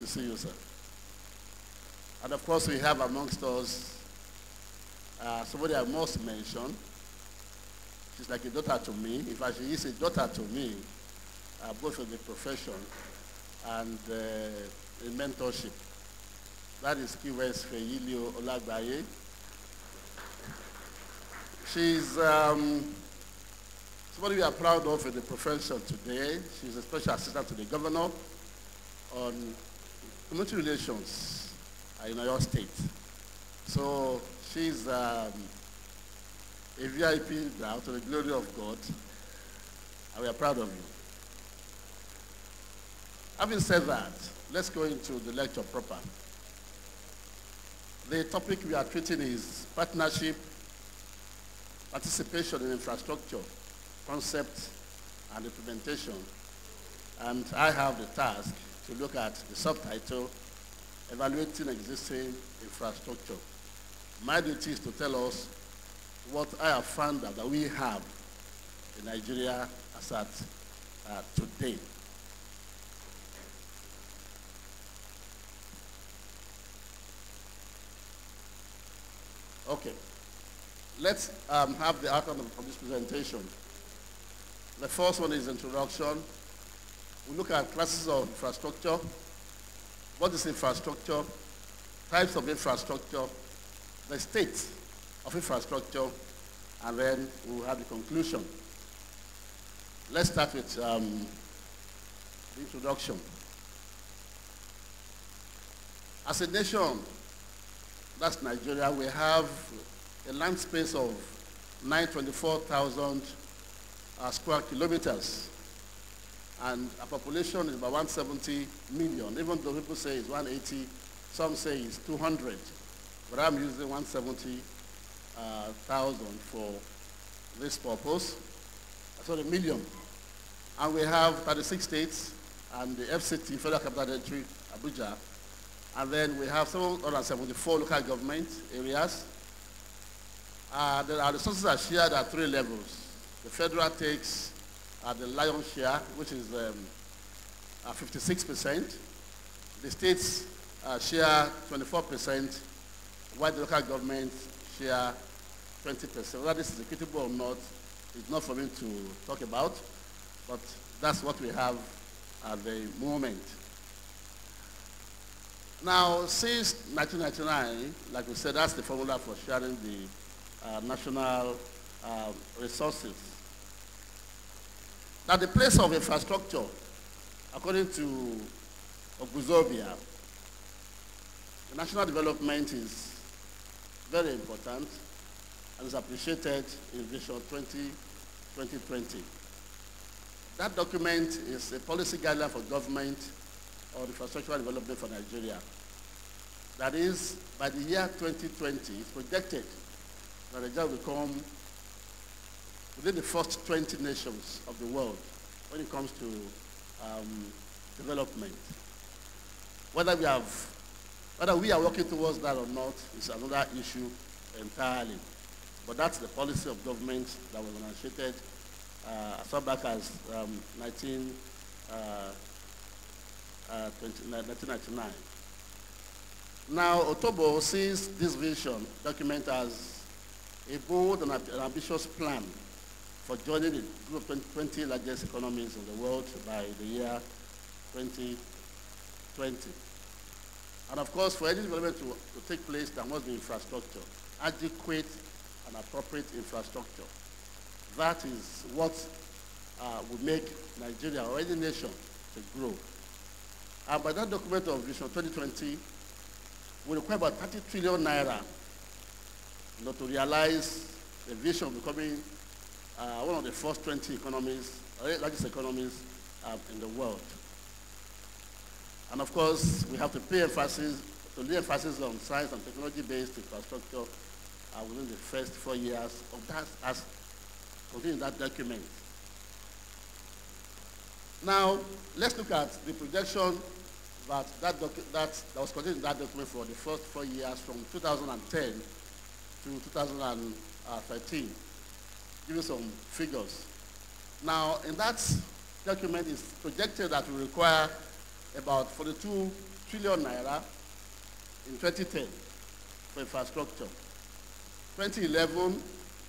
To see you, sir. And of course, we have amongst us somebody I must mention. She's like a daughter to me. In fact, she is a daughter to me, both in the profession and in mentorship. That is NIQS Feyilio Olagbaye. She's somebody we are proud of in the profession today. She's a special assistant to the governor on community relations in your state. So she's a VIP now to the glory of God, and we are proud of you. Having said that, let's go into the lecture proper. The topic we are treating is partnership, participation in infrastructure, concept and implementation. And I have the task to look at the subtitle, Evaluating Existing Infrastructure. My duty is to tell us what I have found that we have in Nigeria as at today. Okay, let's have the outcome of this presentation. The first one is introduction. We look at classes of infrastructure. What is infrastructure? Types of infrastructure, the state of infrastructure, and then we'll have the conclusion. Let's start with the introduction. As a nation, that's Nigeria, we have a land space of 924,000 square kilometers. And our population is about 170 million, even though people say it's 180, some say it's 200. But I'm using 170,000 for this purpose. Sorry, million. And we have 36 states and the FCT, Federal Capital Territory, Abuja. And then we have 774 local government areas. Our resources are shared at 3 levels. The federal takes the lion's share, which is 56%. The states share 24%, while the local government share 20%. Whether this is equitable or not, it's not for me to talk about, but that's what we have at the moment. Now, since 1999, like we said, that's the formula for sharing the national resources. Now, the place of infrastructure, according to Oguzobia, the national development is very important and is appreciated in Vision 2020. That document is a policy guideline for government on infrastructural development for Nigeria. That is, by the year 2020, it's projected that Nigeria will become within the first 20 nations of the world when it comes to development. Whether we are working towards that or not is another issue entirely. But that's the policy of government that was initiated as far back as 1999. Now, Otobo sees this vision document as a bold and ambitious plan for joining the group of 20 largest economies in the world by the year 2020. And of course, for any development to take place, there must be infrastructure, adequate and appropriate infrastructure. That is what will make Nigeria or any nation to grow. And by that document of Vision 2020, we require about 30 trillion naira to realize the vision of becoming one of the first 20 economies, largest economies in the world. And of course, we have to lay emphasis on science and technology-based infrastructure within the first 4 years of that, as contained in that document. Now, let's look at the projection that was contained in that document for the first 4 years from 2010 to 2013. Give you some figures. Now, in that document, it's projected that we require about 42 trillion naira in 2010 for infrastructure. 2011,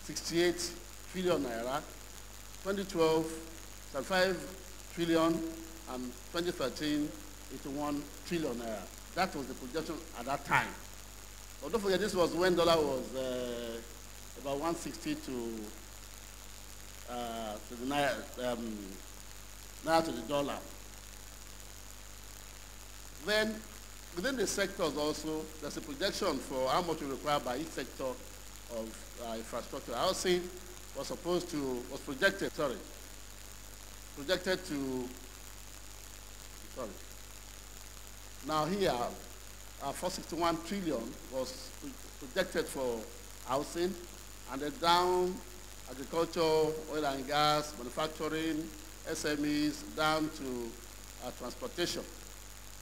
68 trillion naira. 2012, 35 trillion, and 2013, 81 trillion naira. That was the projection at that time. But don't forget, this was when dollar was about 160 to the naira to the dollar. Then, within the sectors also, there's a projection for how much we require by each sector of infrastructure. Housing was projected to, now here, 461 trillion was projected for housing, and then down agriculture, oil and gas, manufacturing, SMEs, down to transportation.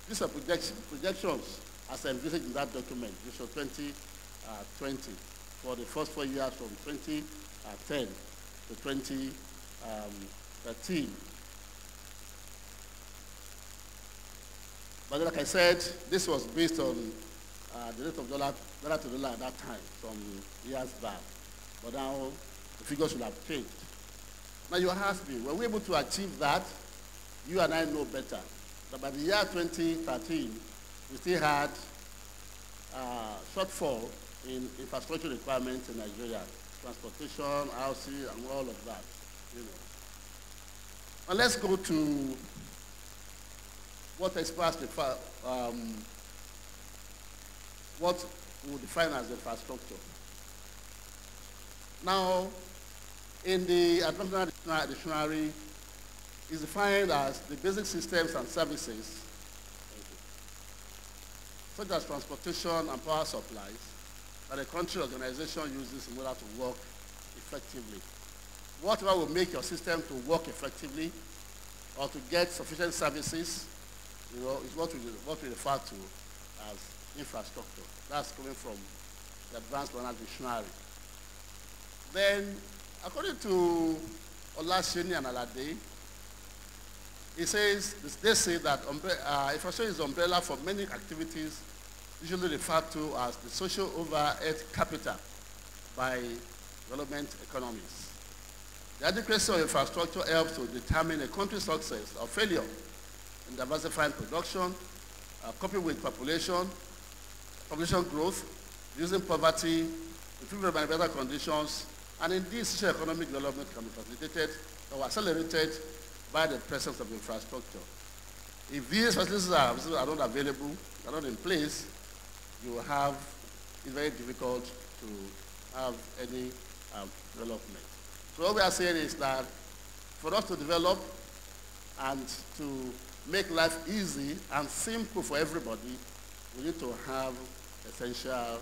These are projections as envisaged in that document, which was 2020, for the first 4 years from 2010 to 2013. But like I said, this was based on the rate of dollar to dollar at that time, some years back. But now the figures will have changed. Now you ask me, were we able to achieve that? You and I know better. That by the year 2013, we still had shortfall in infrastructure requirements in Nigeria, transportation, housing, and all of that. You know. And let's go to what experts what we would define as infrastructure. Now, in the Advanced Dictionary, is defined as the basic systems and services, such as transportation and power supplies, that a country organization uses in order to work effectively. Whatever will make your system to work effectively or to get sufficient services, you know, is what we refer to as infrastructure. That's coming from the Advanced Dictionary. Then, according to Olaseni and Alade, they say that infrastructure is umbrella for many activities usually referred to as the social overhead capital by development economies. The adequacy of infrastructure helps to determine a country's success or failure in diversifying production, coping with population growth, reducing poverty, improving environmental conditions, and indeed socio-economic development can be facilitated or accelerated by the presence of infrastructure. If these facilities are not available, are not in place, it's very difficult to have any development. So what we are saying is that for us to develop and to make life easy and simple for everybody, we need to have essential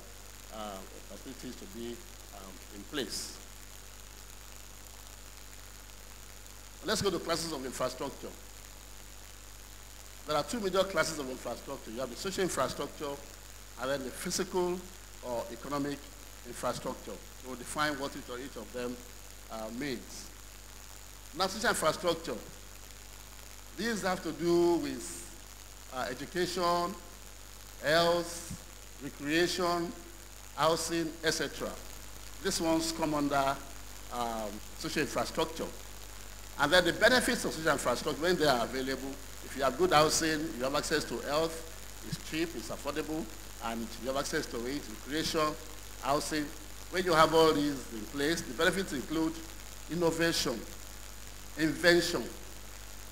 facilities to be in place. Let's go to classes of infrastructure. There are two major classes of infrastructure. You have the social infrastructure and then the physical or economic infrastructure. We'll define what each of them means. Now, social infrastructure, these have to do with education, health, recreation, housing, etc. These ones come under social infrastructure. And then the benefits of social infrastructure, when they are available, if you have good housing, you have access to health, it's cheap, it's affordable, and you have access to it, recreation, housing. When you have all these in place, the benefits include innovation, invention,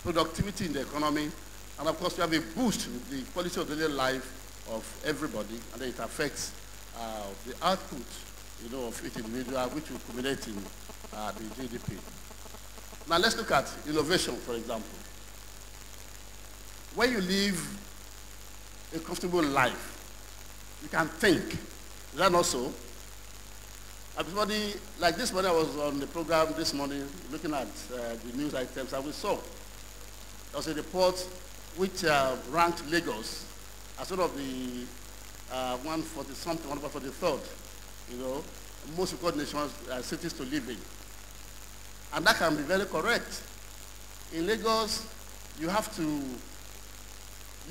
productivity in the economy, and of course you have a boost in the quality of daily life of everybody, and then it affects the output, of each individual, which will accumulate in the GDP. Now let's look at innovation, for example. When you live a comfortable life, you can think. Is that not so? Everybody, like this morning, I was on the program this morning looking at the news items, and we saw there was a report which ranked Lagos as one of the 140-something, 143rd, most important cities to live in. And that can be very correct. In Lagos, you have to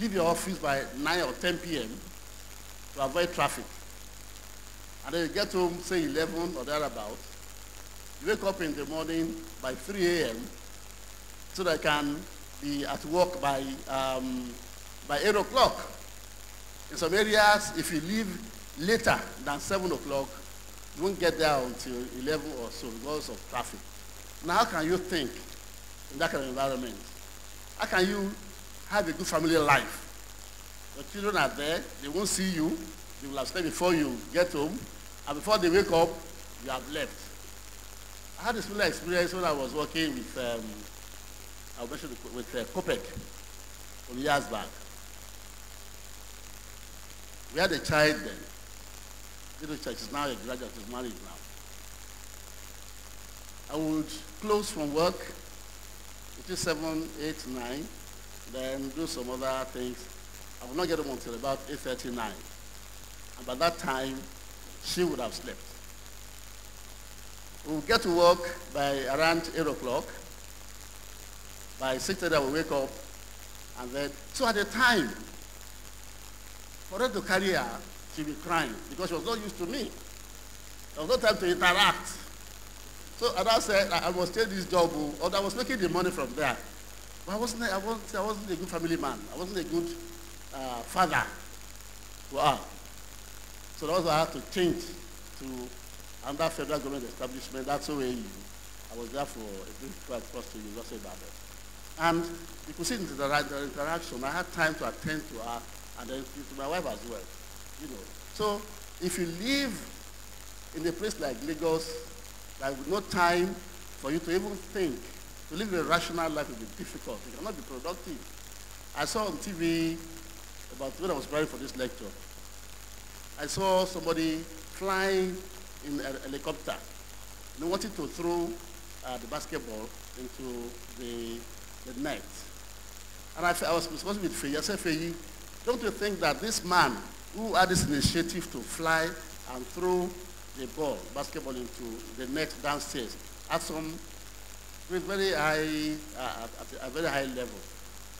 leave your office by 9 or 10 p.m. to avoid traffic. And then you get home, say 11 or thereabouts. You wake up in the morning by 3 a.m. so that you can be at work by 8 o'clock. In some areas, if you leave later than 7 o'clock, you won't get there until 11 or so because of traffic. Now, how can you think in that kind of environment? How can you have a good family life? Your children are there, they won't see you, they will have slept before you get home, and before they wake up, you have left. I had a similar experience when I was working with, Copec some years back. We had a child then. Little child, she's now a graduate, she's married now. I would close from work between 7, 8, 9, then do some other things. I would not get home until about 8:39. And by that time, she would have slept. We would get to work by around 8 o'clock. By 6:30, I would wake up. And then, so at the time, for her to carry her, she'd be crying because she was not used to me. There was no time to interact. So and I said, I must take this job, or I was making the money from there. But I wasn't a good family man. I wasn't a good father to her. So that was why I had to change to another federal government establishment. That's OAU. I was there for a brief quite close to University of Ibadan. And you could see in the interaction, I had time to attend to her and then to my wife as well. You know. So if you live in a place like Lagos, like with no time for you to even think, to live a rational life will be difficult. You cannot be productive. I saw on TV about when I was preparing for this lecture, I saw somebody flying in a helicopter. They wanted to throw the basketball into the net. And I was supposed to be Feyi. I said, Feyi, don't you think that this man who had this initiative to fly and throw the ball, basketball into the net downstairs at some very high, at a very high level,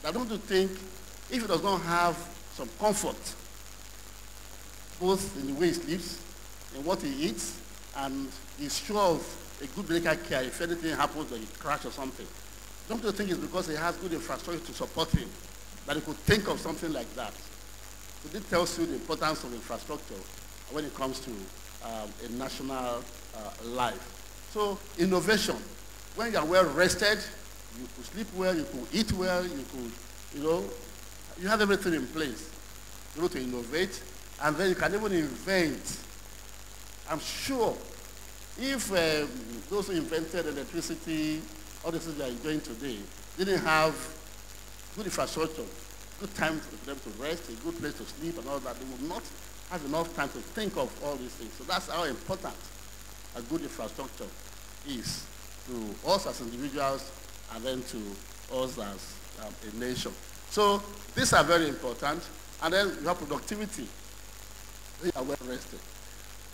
that don't you think if he does not have some comfort, both in the way he sleeps, in what he eats, and he's sure of a good medical care if anything happens, like a crash or something, don't you think it's because he has good infrastructure to support him that he could think of something like that? So this tells you the importance of infrastructure when it comes to a national life. So innovation, when you are well rested, you could sleep well, you could eat well, you could, you have everything in place. You're able to innovate, and then you can even invent. I'm sure if those who invented electricity, all the things we are enjoying today, didn't have good infrastructure, good time for them to rest, a good place to sleep and all that, they would not have enough time to think of all these things. So that's how important a good infrastructure is to us as individuals and then to us as a nation. So these are very important. And then you have productivity. You are well rested.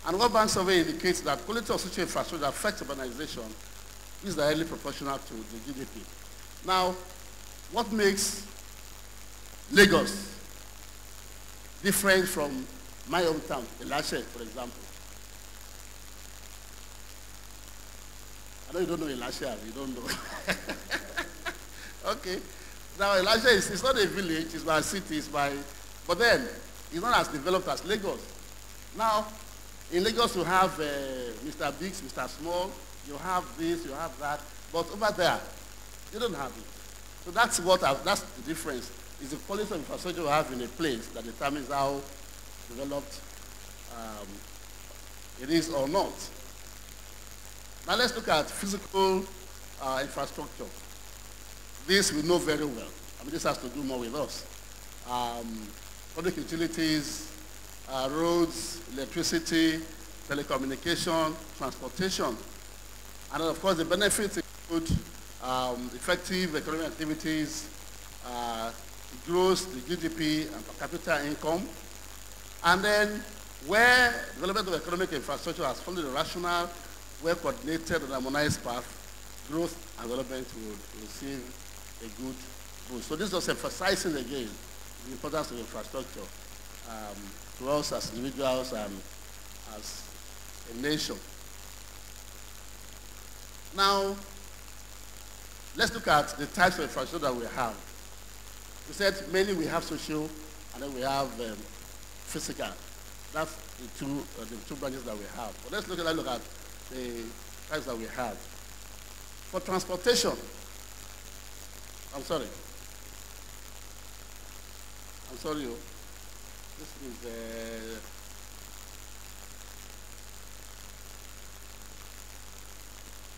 And World Bank survey indicates that quality of social infrastructure affects urbanization is directly proportional to the GDP. Now, what makes Lagos different from my hometown, Elashe, for example? I know you don't know Elashe, you don't know. Okay. Now, Elashe is not a village, it's my city, but then it's not as developed as Lagos. Now, in Lagos you have Mr. Biggs, Mr. Small, you have this, you have that, but over there, you don't have it. So that's the difference. It's the quality of infrastructure you have in a place that determines how developed it is or not. Now let's look at physical infrastructure. This we know very well. I mean, this has to do more with us. Public utilities, roads, electricity, telecommunication, transportation. And of course, the benefits include effective economic activities, growth, the GDP, and per capita income. And then where development of economic infrastructure has followed a rational, well-coordinated and harmonized path, growth and development will receive a good boost. So this is emphasizing again the importance of infrastructure to us as individuals and as a nation. Now, let's look at the types of infrastructure that we have. We said mainly we have social and then we have physical. That's the two branches that we have. But let's look at the types that we have. For transportation, I'm sorry, oh. This is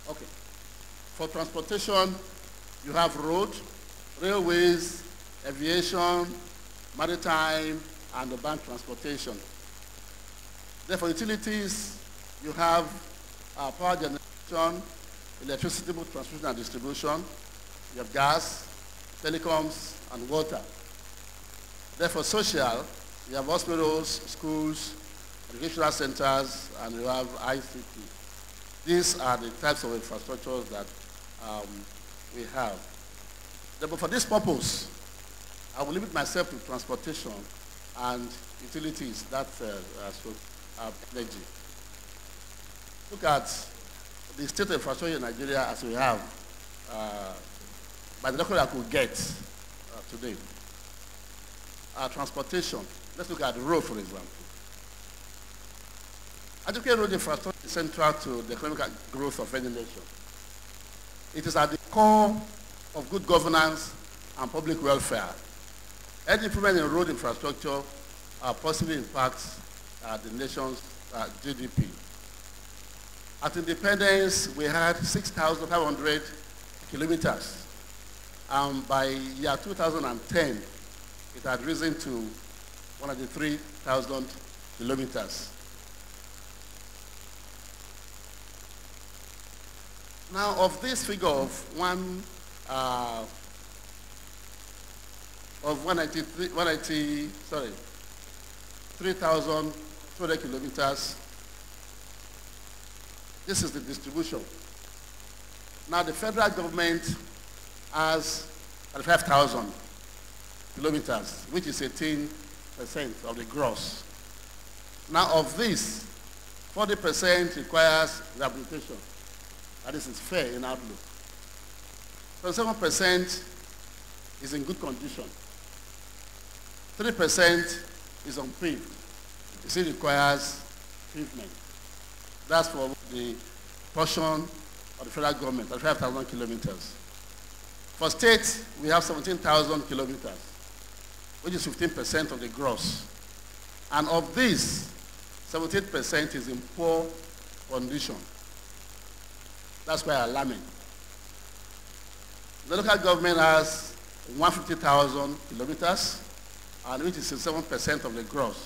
okay. For transportation, you have road, railways, aviation, maritime, and urban transportation. Then for utilities, you have power generation, electricity transmission and distribution, you have gas, telecoms, and water. Then for social, you have hospitals, schools, educational centers, and you have ICT. These are the types of infrastructures that we have. But for this purpose, I will limit myself to transportation and utilities, that's energy. Look at the state of infrastructure in Nigeria as we have, by the record I could get today. Transportation, let's look at the road, for example. Adequate road infrastructure is central to the economic growth of any nation. It is at the core of good governance and public welfare. Any improvement in road infrastructure positively impacts the nation's GDP. At independence, we had 6,500 kilometers. By year 2010, it had risen to 103,000 kilometers. Now, of this figure of 3,200 kilometers, this is the distribution. Now, the federal government has 35,000 kilometers, which is 18% of the gross. Now, of this, 40% requires rehabilitation. And this is fair in outlook. 27% is in good condition. 3% is unpaved. It still requires pavement. That's for the portion of the federal government, 35,000 kilometers. For states, we have 17,000 kilometers, which is 15% of the gross. And of this, 17% is in poor condition. That's quite alarming. The local government has 150,000 kilometers, and which is 7% of the gross.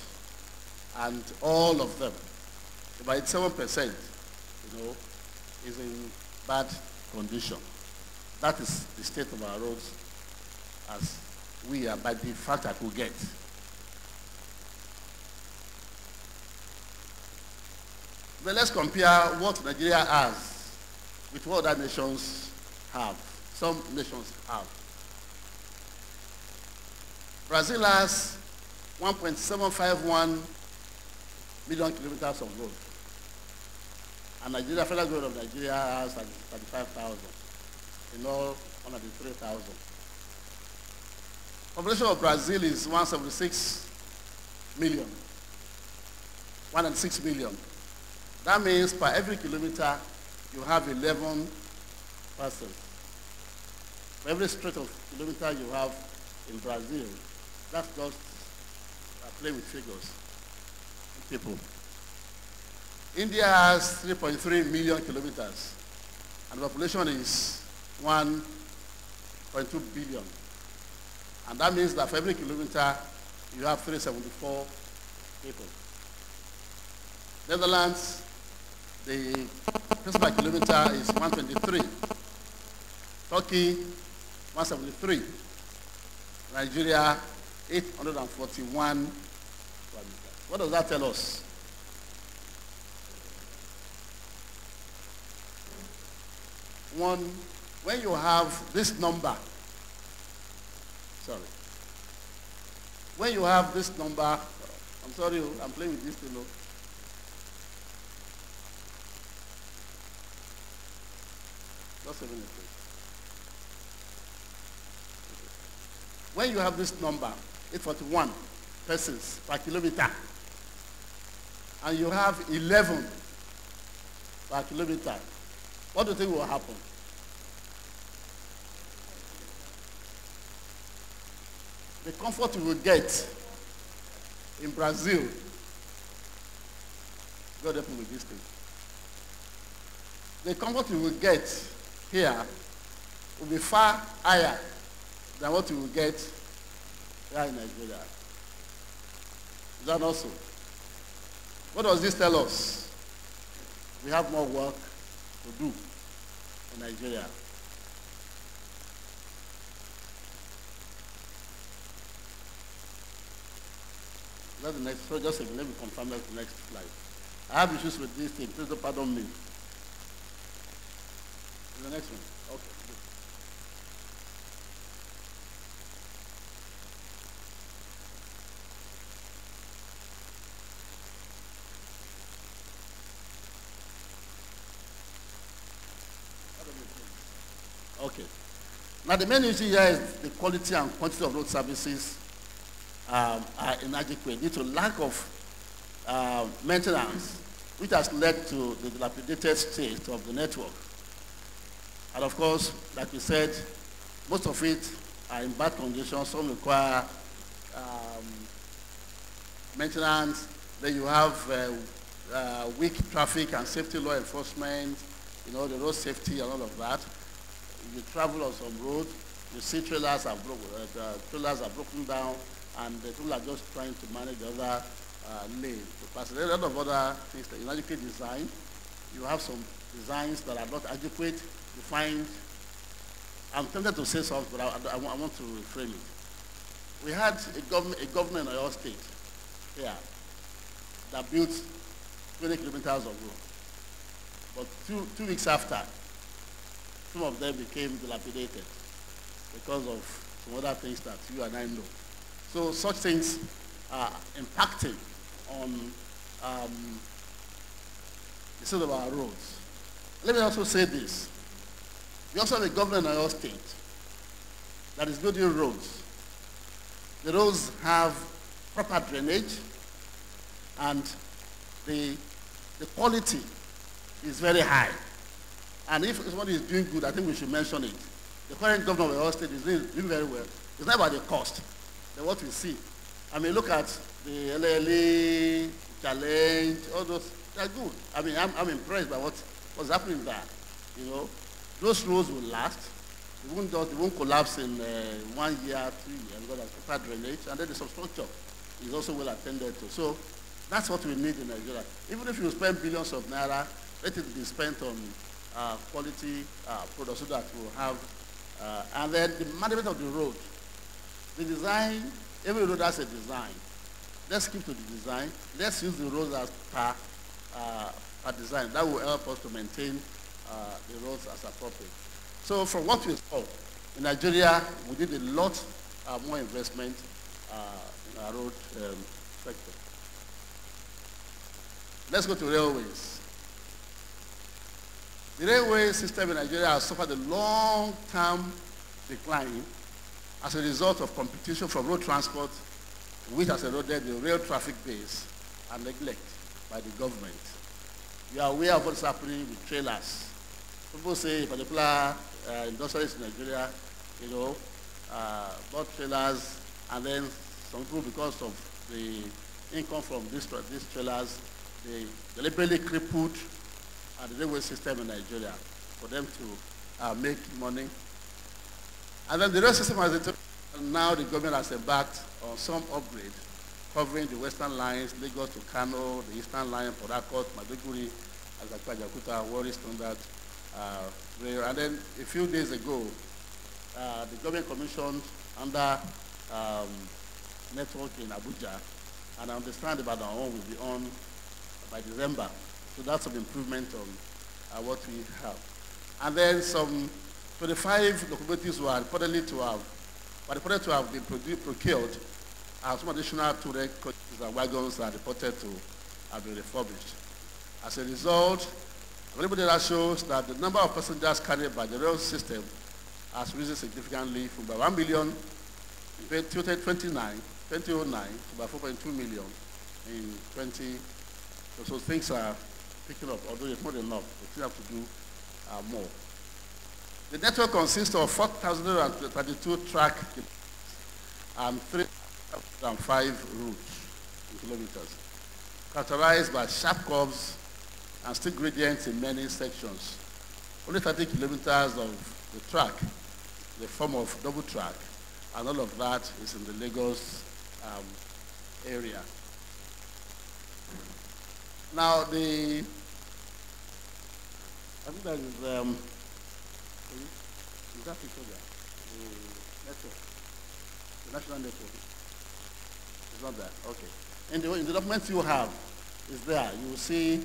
And all of them, about 7%, is in bad condition. That is the state of our roads as we are by the fact I could get. But let's compare what Nigeria has with what other nations have. Some nations have. Brazil has 1.751 million kilometers of road. And Nigeria, federal government of Nigeria has 35,000. In all, 103,000. Population of Brazil is 176 million. 106 million. That means per every kilometer, you have 11 persons. For every straight of kilometer you have in Brazil, that's just playing with figures. People. India has 3.3 million kilometers, and the population is 1.2 billion. And that means that for every kilometer, you have 374 people. Netherlands, the person per kilometer is 123. Turkey, 173. Nigeria, 841. What does that tell us? One, when you have this number, When you have this number, I'm sorry, I'm playing with this thing. Just a minute, please. When you have this number, 841 persons per kilometer, and you have 11 per kilometer, what do you think will happen? The comfort you will get in Brazil, God help me with this thing. The comfort you will get here will be far higher than what you will get here in Nigeria. Is that also? What does this tell us? We have more work to do in Nigeria. That's the next, so just a minute, let me confirm that's the next slide. I have issues with this thing, please don't pardon me. The next one, okay. Good. Okay. Now the main issue here is the quality and quantity of road services are inadequate due to lack of maintenance, which has led to the dilapidated state of the network. And of course, like we said, most of it are in bad condition. Some require maintenance. Then you have weak traffic and safety law enforcement, you know, the road safety and all of that. You travel on some roads, you see trailers are broken down, and the people are just trying to manage the other lane to pass. There are a lot of other things that inadequate design. You have some designs that are not adequate. You find, I'm tempted to say something, but I want to reframe it. We had a governor in our state here that built 20 kilometers of road. But two weeks after, some of them became dilapidated because of some other things that you and I know. So such things are impacting on the state of our roads. Let me also say this. We also have a governor in our state that is building roads. The roads have proper drainage, and the quality is very high. And if somebody is doing good, I think we should mention it. The current governor of our state is doing very well. It's not about the cost, but what we see. I mean, look at the LLE, Challenge, all those, they're good. I mean, I'm impressed by what's happening there. You know, those roads will last. They won't collapse in 1 year, 2 years, because of proper drainage, and then the substructure is also well attended to. So that's what we need in Nigeria. Even if you spend billions of naira, let it be spent on quality products so that we'll have, and then the management of the road. The design, every road has a design. Let's keep to the design. Let's use the roads as per design. That will help us to maintain the roads as appropriate. So from what we saw, in Nigeria, we did a lot more investment in our road sector. Let's go to railways. The railway system in Nigeria has suffered a long-term decline as a result of competition from road transport, which has eroded the rail traffic base and neglect by the government. You are aware of what's happening with trailers. People say particular industrialists in Nigeria, you know, bought trailers, and then some people, because of the income from these trailers, they deliberately crippled the railway system in Nigeria for them to make money. And then the rail system has it, and now the government has embarked on some upgrade, covering the western lines, Lagos to Kano, the eastern line, Port Harcourt, Maiduguri, Azakwa, Jakarta, Warri Standard Rail. And then a few days ago, the government commissioned under network in Abuja, and I understand about our own will be on by December. So that's some improvement on what we have. And then some 25 locomotives were reported to have been procured some additional 200 coaches and wagons are reported to have been refurbished. As a result, available data shows that the number of passengers carried by the rail system has risen significantly from about 1 million in 2009 to about 4.2 million in 20. So things are picking up, although it's not enough. We still have to do more. The network consists of 4,032 track and 305 routes in kilometers, characterized by sharp curves and steep gradients in many sections. Only 30 kilometers of the track, the form of double track, and all of that is in the Lagos area. Now, I think that is that picture there? The network, the national network. It's not there. Okay. In the document you have, is there. You will see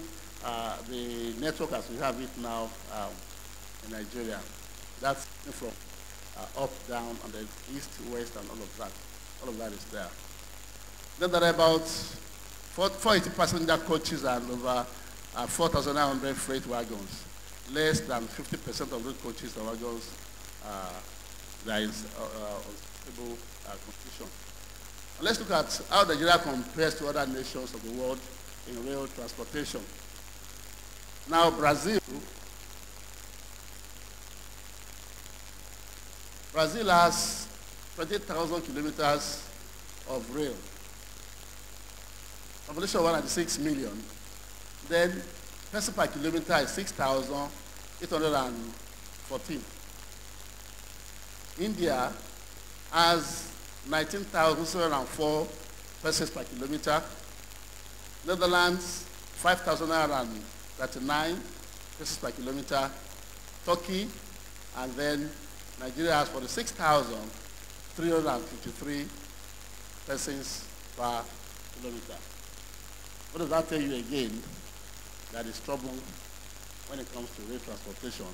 the network as we have it now in Nigeria. That's from up, down, and then east, west, and all of that. All of that is there. Then there are about 480 passenger coaches and over 4,900 freight wagons. Less than 50% of those coaches and wagons there is unstable condition. And let's look at how Nigeria compares to other nations of the world in rail transportation. Now, Brazil has 20,000 kilometers of rail. Population of 196 million. Then, person per kilometer is 6,814. India has 19,704 persons per kilometer. Netherlands, 5,939 persons per kilometer. Turkey, and then Nigeria has 46,353 persons per kilometer. What does that tell you again? That is trouble when it comes to rail transportation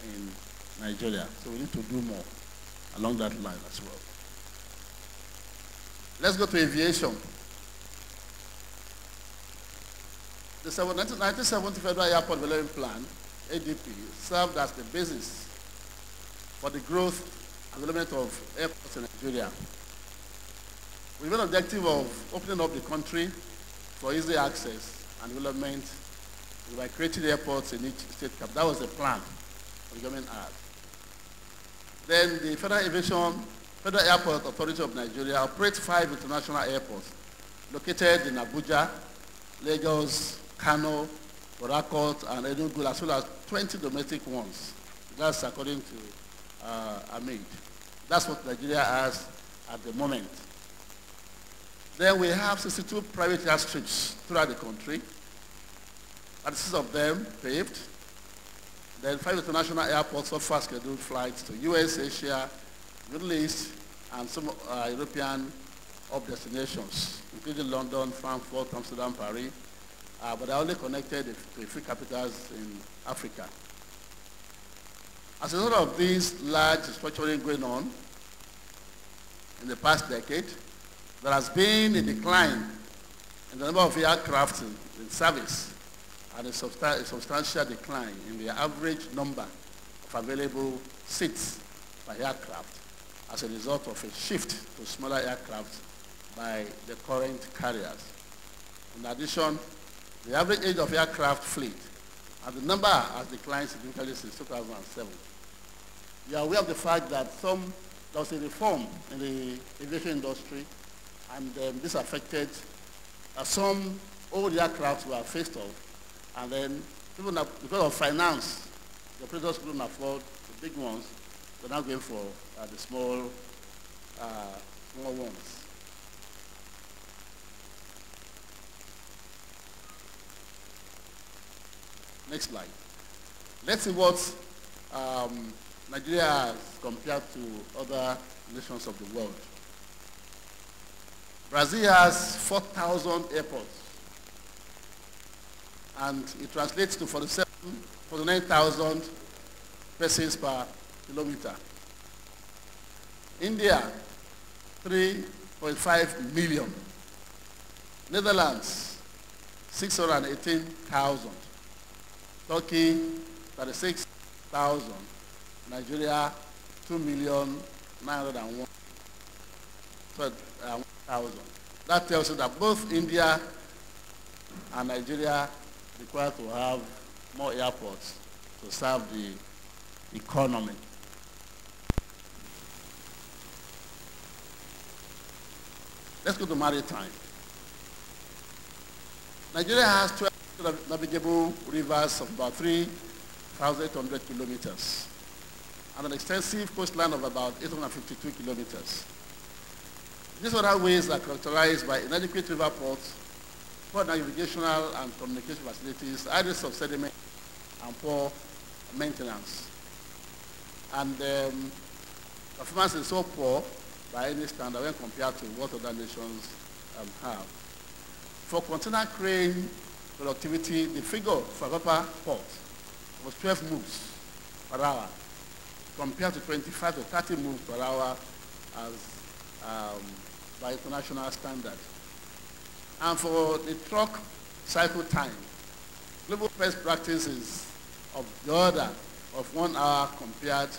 in Nigeria. So we need to do more along that line as well. Let's go to aviation. The 1970 Federal Airport Development Plan, ADP, served as the basis for the growth and development of airports in Nigeria. With the objective of opening up the country for easy access and development by creating airports in each state cap. That was the plan the government had. Then the Federal Airport Authority of Nigeria operates 5 international airports located in Abuja, Lagos, Kano, Port and Enugu, as well as 20 domestic ones. That's according to Ahmed. That's what Nigeria has at the moment. Then we have 62 private airstrips throughout the country. 36 of them paved. Then 5 international airports offer scheduled flights to US, Asia, Middle East, and some European hub destinations, including London, Frankfurt, Amsterdam, Paris, but they're only connected to three capitals in Africa. As a result of this large restructuring going on in the past decade, there has been a decline in the number of aircraft in service and a substantial decline in the average number of available seats per aircraft as a result of a shift to smaller aircraft by the current carriers. In addition, the average age of aircraft fleet and the number has declined significantly since 2007. You are aware of the fact that there was a reform in the aviation industry, and this affected some old aircraft were phased off, and then because of finance, the operators couldn't afford the big ones. They're now going for the small ones. Next slide. Let's see what Nigeria has compared to other nations of the world. Brazil has 4,000 airports, and it translates to 49,000 persons per kilometer. India, 3 0.5 million. Netherlands, 618,000. Turkey, 36,000. Nigeria, 2,901,000. That tells you that both India and Nigeria require to have more airports to serve the economy. Let's go to maritime. Nigeria has 12 navigable rivers of about 3,800 kilometers and an extensive coastline of about 852 kilometers. These waterways are characterized by inadequate river ports, poor navigational and communication facilities, high risk of sediment, and poor maintenance. And performance is so poor by any standard when compared to what other nations have. For container crane productivity, the figure for Papa port was 12 moves per hour, compared to 25 to 30 moves per hour as by international standard. And for the truck cycle time, global best practice is of the order of 1 hour compared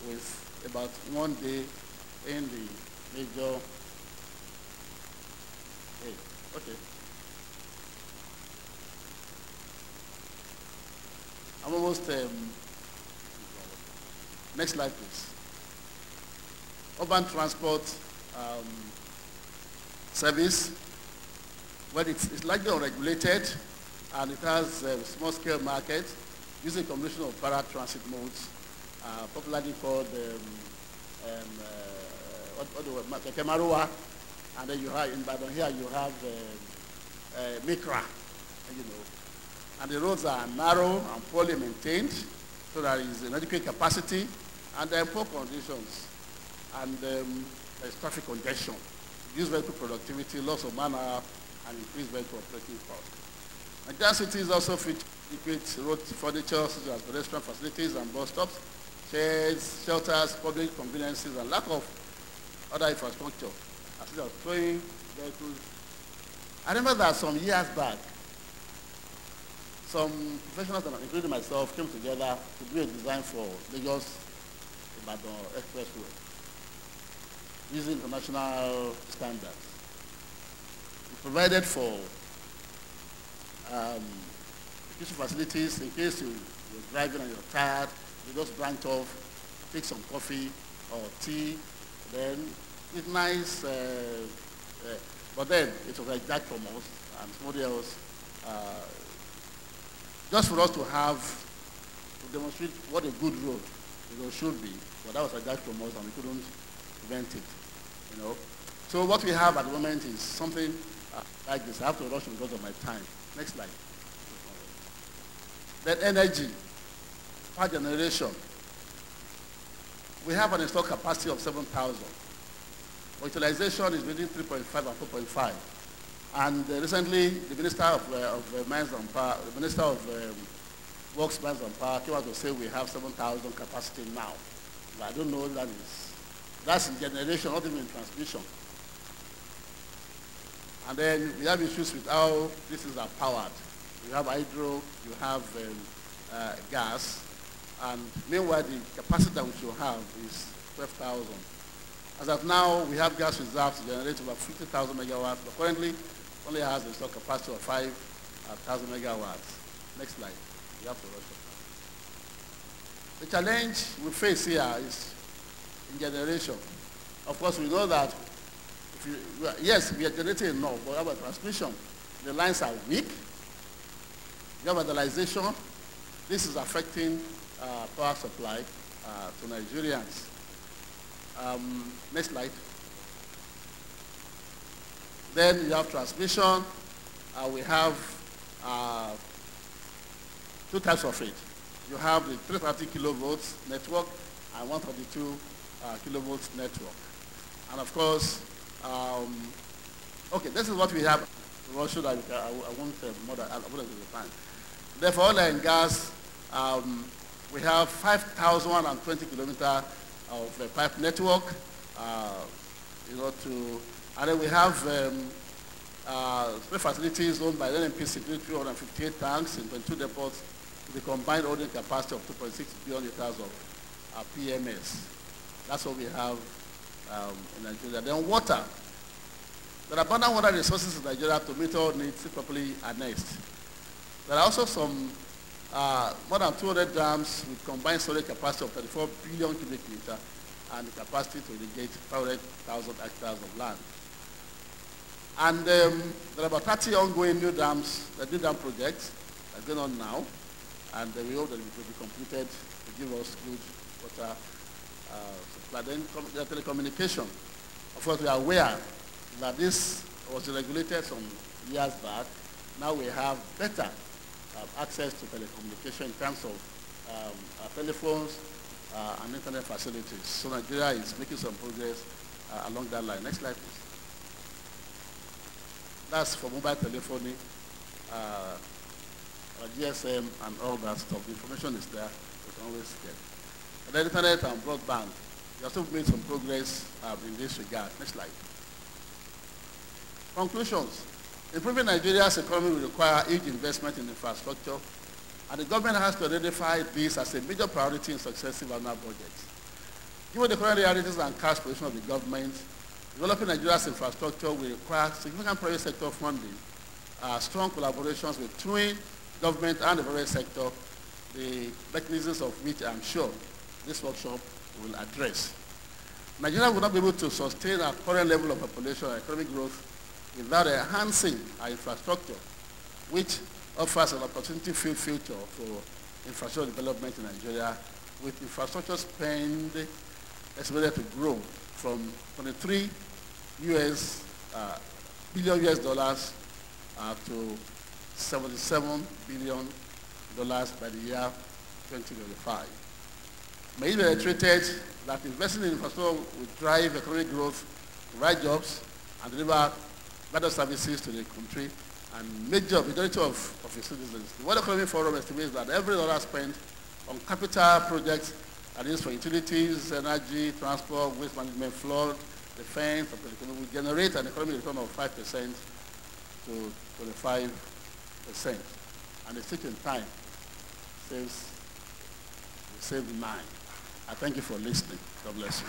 with about 1 day in the major. Okay. I'm almost, next slide please. Urban transport service, well, it's largely unregulated and it has a small scale market using a combination of paratransit modes, popularly called Kemarua, and then you have in Badon here you have Mikra, you know. And the roads are narrow and poorly maintained, so there is inadequate capacity, and there are poor conditions, and there's traffic congestion, reduced vehicle productivity, loss of manpower, and increased vehicle operating costs. Nigeria cities also feature adequate road furniture, such as pedestrian facilities and bus stops, sheds, shelters, public conveniences, and lack of other infrastructure, as well as towing vehicles. I remember that some years back, some professionals, including myself, came together to do a design for Lagos-Ibadan Expressway using international standards. We provided for kitchen facilities in case you're driving and you're tired, you just branch off, take some coffee or tea, then it's nice, but then it was like Jack from us and somebody else, just for us to demonstrate what a good road should be, but that was a Jack from us and we couldn't prevent it, you know. So what we have at the moment is something like this. I have to rush because of my time. Next slide. Then energy, power generation. We have an installed capacity of 7,000. Utilization is between 3.5 and 4.5. And recently, the Minister of Mines and Power, the Minister of Works, Mines and Power came out to say we have 7,000 capacity now. But I don't know what that is. That's in generation, not even in transmission. And then we have issues with how these things are powered. You have hydro, you have gas, and meanwhile the capacity that we should have is 12,000. As of now, we have gas reserves to generate about 50,000 megawatts, but currently only has a stock capacity of 5,000 megawatts. Next slide. You have to rush it. The challenge we face here is in generation. Of course, we know that yes, we are generating enough, but our transmission, the lines are weak. You have vandalization. This is affecting power supply to Nigerians. Next slide. Then you have transmission. We have two types of it. You have the 330 kilovolts network and 132 kilovolts network. And of course, okay, this is what we have. I won't more than the time. Therefore, oil and gas, we have 5,120 kilometers of pipe network, And then we have three facilities owned by the NNPC, 358 tanks in 22 depots with a combined holding capacity of 2.6 billion liters of PMS. That's what we have in Nigeria. Then water. There are abundant water resources in Nigeria to meet all needs properly annexed. There are also some more than 200 dams with combined storage capacity of 34 billion cubic meters and the capacity to irrigate 500,000 hectares of land. And there are about 30 ongoing new dam projects that are going on now, and we hope that it will be completed to give us good water supply. Then telecommunication. Of course, we are aware that this was regulated some years back. Now we have better access to telecommunication in terms of telephones and internet facilities. So Nigeria is making some progress along that line. Next slide, please. That's for mobile telephony, GSM, and all that stuff. The information is there. We can always get. And then internet and broadband. We also made some progress in this regard. Next slide. Conclusions. Improving Nigeria's economy will require huge investment in infrastructure, and the government has to identify this as a major priority in successive annual budgets. Given the current realities and cash position of the government, developing Nigeria's infrastructure will require significant private sector funding, strong collaborations between government and the private sector, the mechanisms of which I'm sure this workshop will address. Nigeria will not be able to sustain our current level of population and economic growth without enhancing our infrastructure, which offers an opportunity-filled future for infrastructure development in Nigeria, with infrastructure spend estimated to grow from 23 billion US dollars to $77 billion by the year 2025. May it be reiterated that investing in infrastructure will drive economic growth, provide jobs, and deliver better services to the country and majority of its citizens. The World Economic Forum estimates that every dollar spent on capital projects, that is for utilities, energy, transport, waste management, flood, defense, will generate an economic return of 5% to 25%. And the taking time saves the mind. I thank you for listening. God bless you.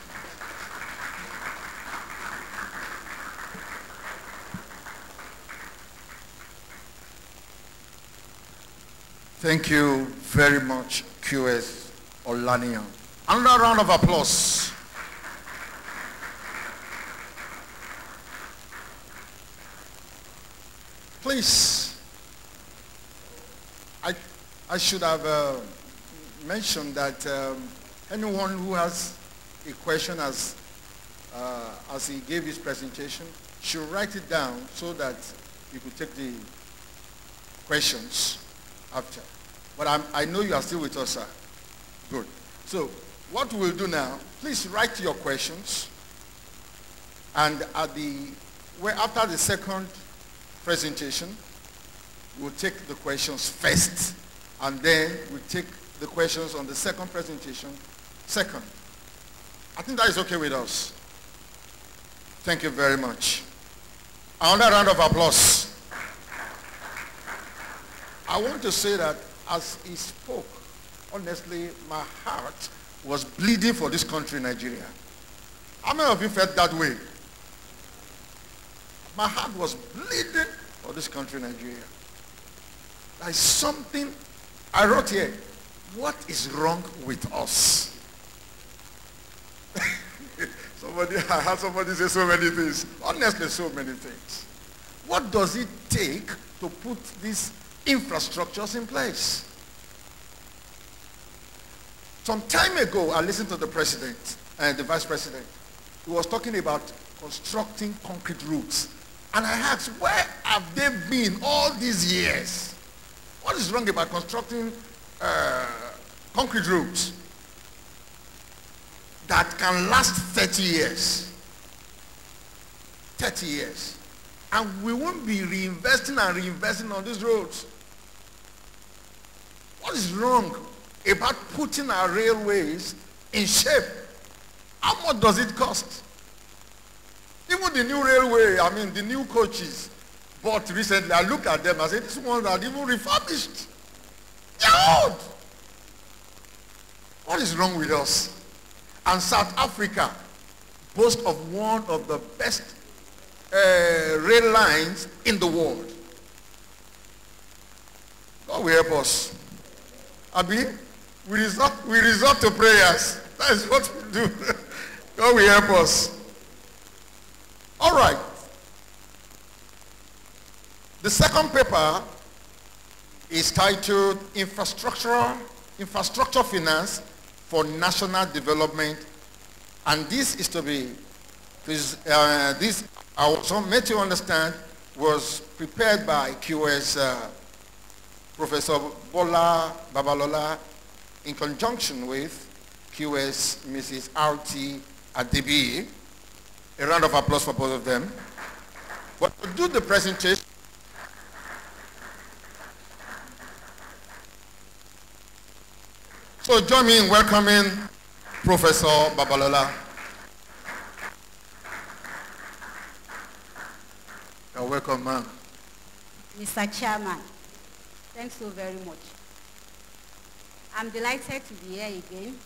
Thank you very much, QS Olaniyan. Another round of applause. Please, I should have mentioned that anyone who has a question as he gave his presentation should write it down so that you could take the questions after. But I know you are still with us, sir. Good. So what we'll do now, please write your questions, and after the second presentation, we'll take the questions first, and then we'll take the questions on the second presentation second. I think that is okay with us. Thank you very much. Another round of applause. I want to say that as he spoke, honestly, my heart was bleeding for this country, Nigeria. How many of you felt that way? My heart was bleeding for this country, Nigeria. There is something I wrote here. What is wrong with us? I had somebody say so many things. Honestly, so many things. What does it take to put these infrastructures in place? Some time ago, I listened to the president and the vice president. He was talking about constructing concrete roads. And I asked, where have they been all these years? What is wrong about constructing concrete roads that can last 30 years? 30 years. And we won't be reinvesting and reinvesting on these roads. What is wrong about putting our railways in shape? How much does it cost? Even the new railway, I mean, the new coaches bought recently, I look at them, I say, these ones are even refurbished. They're old. What is wrong with us? And South Africa boasts of one of the best rail lines in the world. God will help us. Abi, we resort to prayers. That is what we do. God will help us. All right. The second paper is titled Infrastructure Finance for National Development. And this is to be, this I also made to understand, was prepared by QS Professor Bola Babalola in conjunction with QS Mrs. R.T. Adebi. A round of applause for both of them. But to do the presentation, so join me in welcoming Professor Babalola. You're welcome, ma'am. Mr. Chairman, thanks so very much. I'm delighted to be here again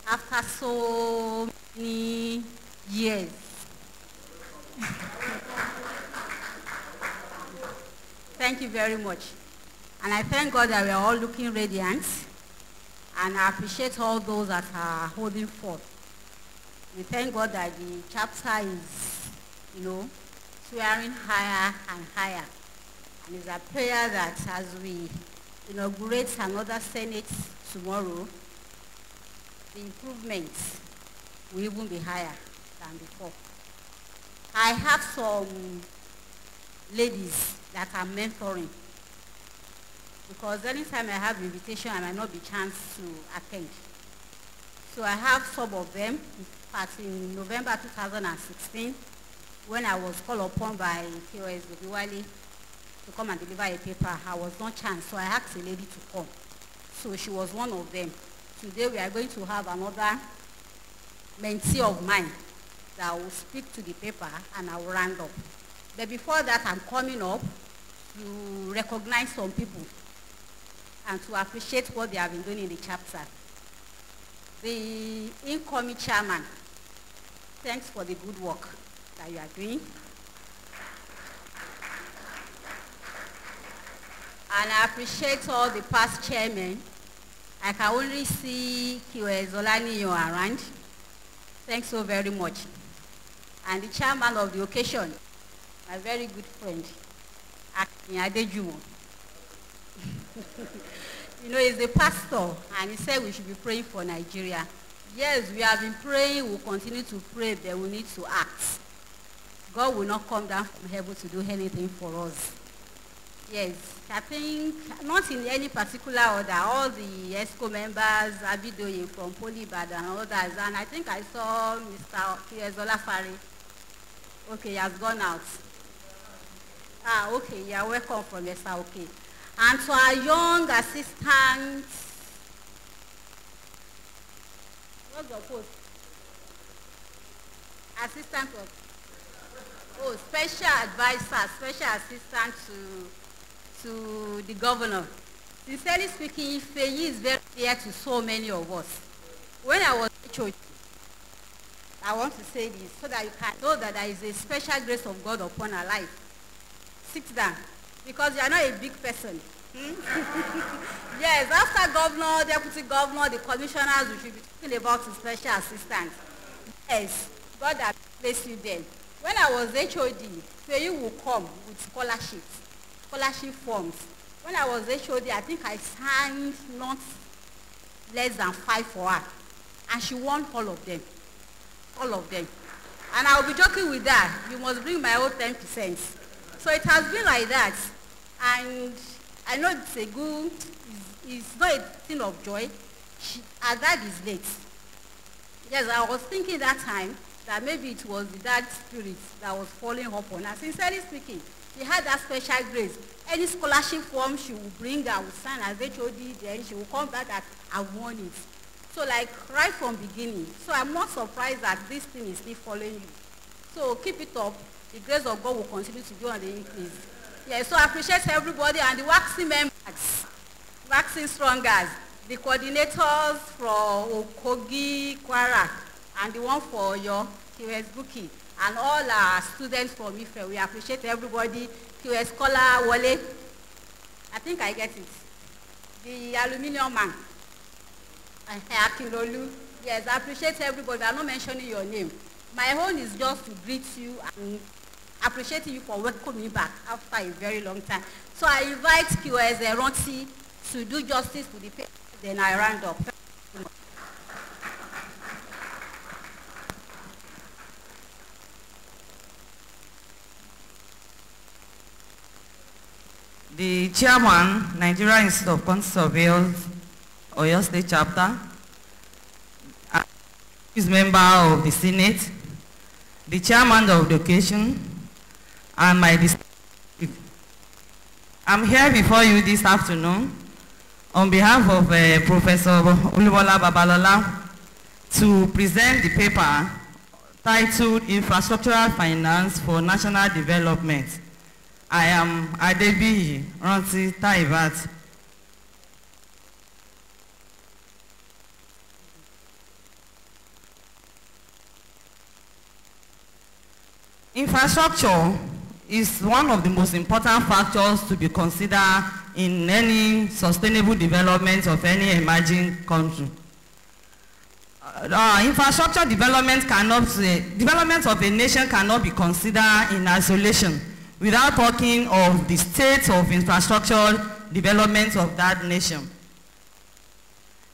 after so many years. Thank you very much. And I thank God that we are all looking radiant, and I appreciate all those that are holding forth. We thank God that the chapter is, swearing higher and higher. And it's a prayer that as we inaugurate another Senate tomorrow, the improvements will even be higher than before. I have some ladies that I'm mentoring, because anytime I have invitation, I might not be chance to attend. So I have some of them. In fact, in November 2016, when I was called upon by KOS Gobiwale to come and deliver a paper, I was not chance, so I asked a lady to come. So she was one of them. Today we are going to have another mentee of mine that will speak to the paper, and I will round up. But before that, I'm coming up to recognize some people and to appreciate what they have been doing in the chapter. The incoming chairman, thanks for the good work that you are doing. And I appreciate all the past chairmen. I can only see QS Olaniyo around. Thanks so very much. And the chairman of the occasion, my very good friend, Akin Adejumo. He's a pastor, and he said we should be praying for Nigeria. Yes, we have been praying, we'll continue to pray, but we need to act. God will not come down from heaven to do anything for us. Yes, I think, not in any particular order, all the ESCO members, Abidoye from Polybad and others, and I think I saw Mr. Kiezola Fari. Okay, he has gone out. Okay, you are welcome from Esther, okay. And to our young assistants, what's your post? Assistant of, special advisor, special assistant to the governor. Sincerely speaking, Feyi is very dear to so many of us. When I was HOD, I want to say this so that you can know that there is a special grace of God upon our life. Sit down, because you are not a big person. Yes, after governor, deputy governor, the commissioners, we should be talking about the special assistant. Yes, God has placed you there. When I was HOD, Feyi will come with scholarship forms. When I was HOD, I think I signed not less than 5 for her. And she won all of them. All of them. And I'll be joking with her, you must bring my own 10%. So it has been like that. And I know it's a good, it's not a thing of joy. Her dad is late. Yes, I was thinking that time that maybe it was the dad spirit that was falling upon her. Sincerely speaking, she had that special grace. Any scholarship form she will bring, I will sign as HOD, then she will come back that I won it. So like right from beginning. So I'm not surprised that this thing is still following you. So keep it up. The grace of God will continue to be on the increase. Yeah, so I appreciate everybody and the waxing members, waxing strongers, the coordinators from Okogi, Kwara, and the one for your QS Buki, and all our students from Ife. We appreciate everybody. QS Scholar Wale, I think I get it. The aluminium man, Akinlolu. Yes, I appreciate everybody. I'm not mentioning your name. My own is just to greet you and appreciating you for welcoming me back after a very long time. So I invite QS Ronti to do justice to the paper, then I round up. The chairman, Nigeria Institute of Quantity Surveyors, Oyo State Chapter, is member of the Senate, the chairman of the occasion, and my district. I'm here before you this afternoon on behalf of Professor Olubola Babalola to present the paper titled Infrastructural Finance for National Development. I am Adebiyi Ranti Taibat. Infrastructure is one of the most important factors to be considered in any sustainable development of any emerging country. Infrastructure development of a nation cannot be considered in isolation without talking of the state of infrastructure development of that nation.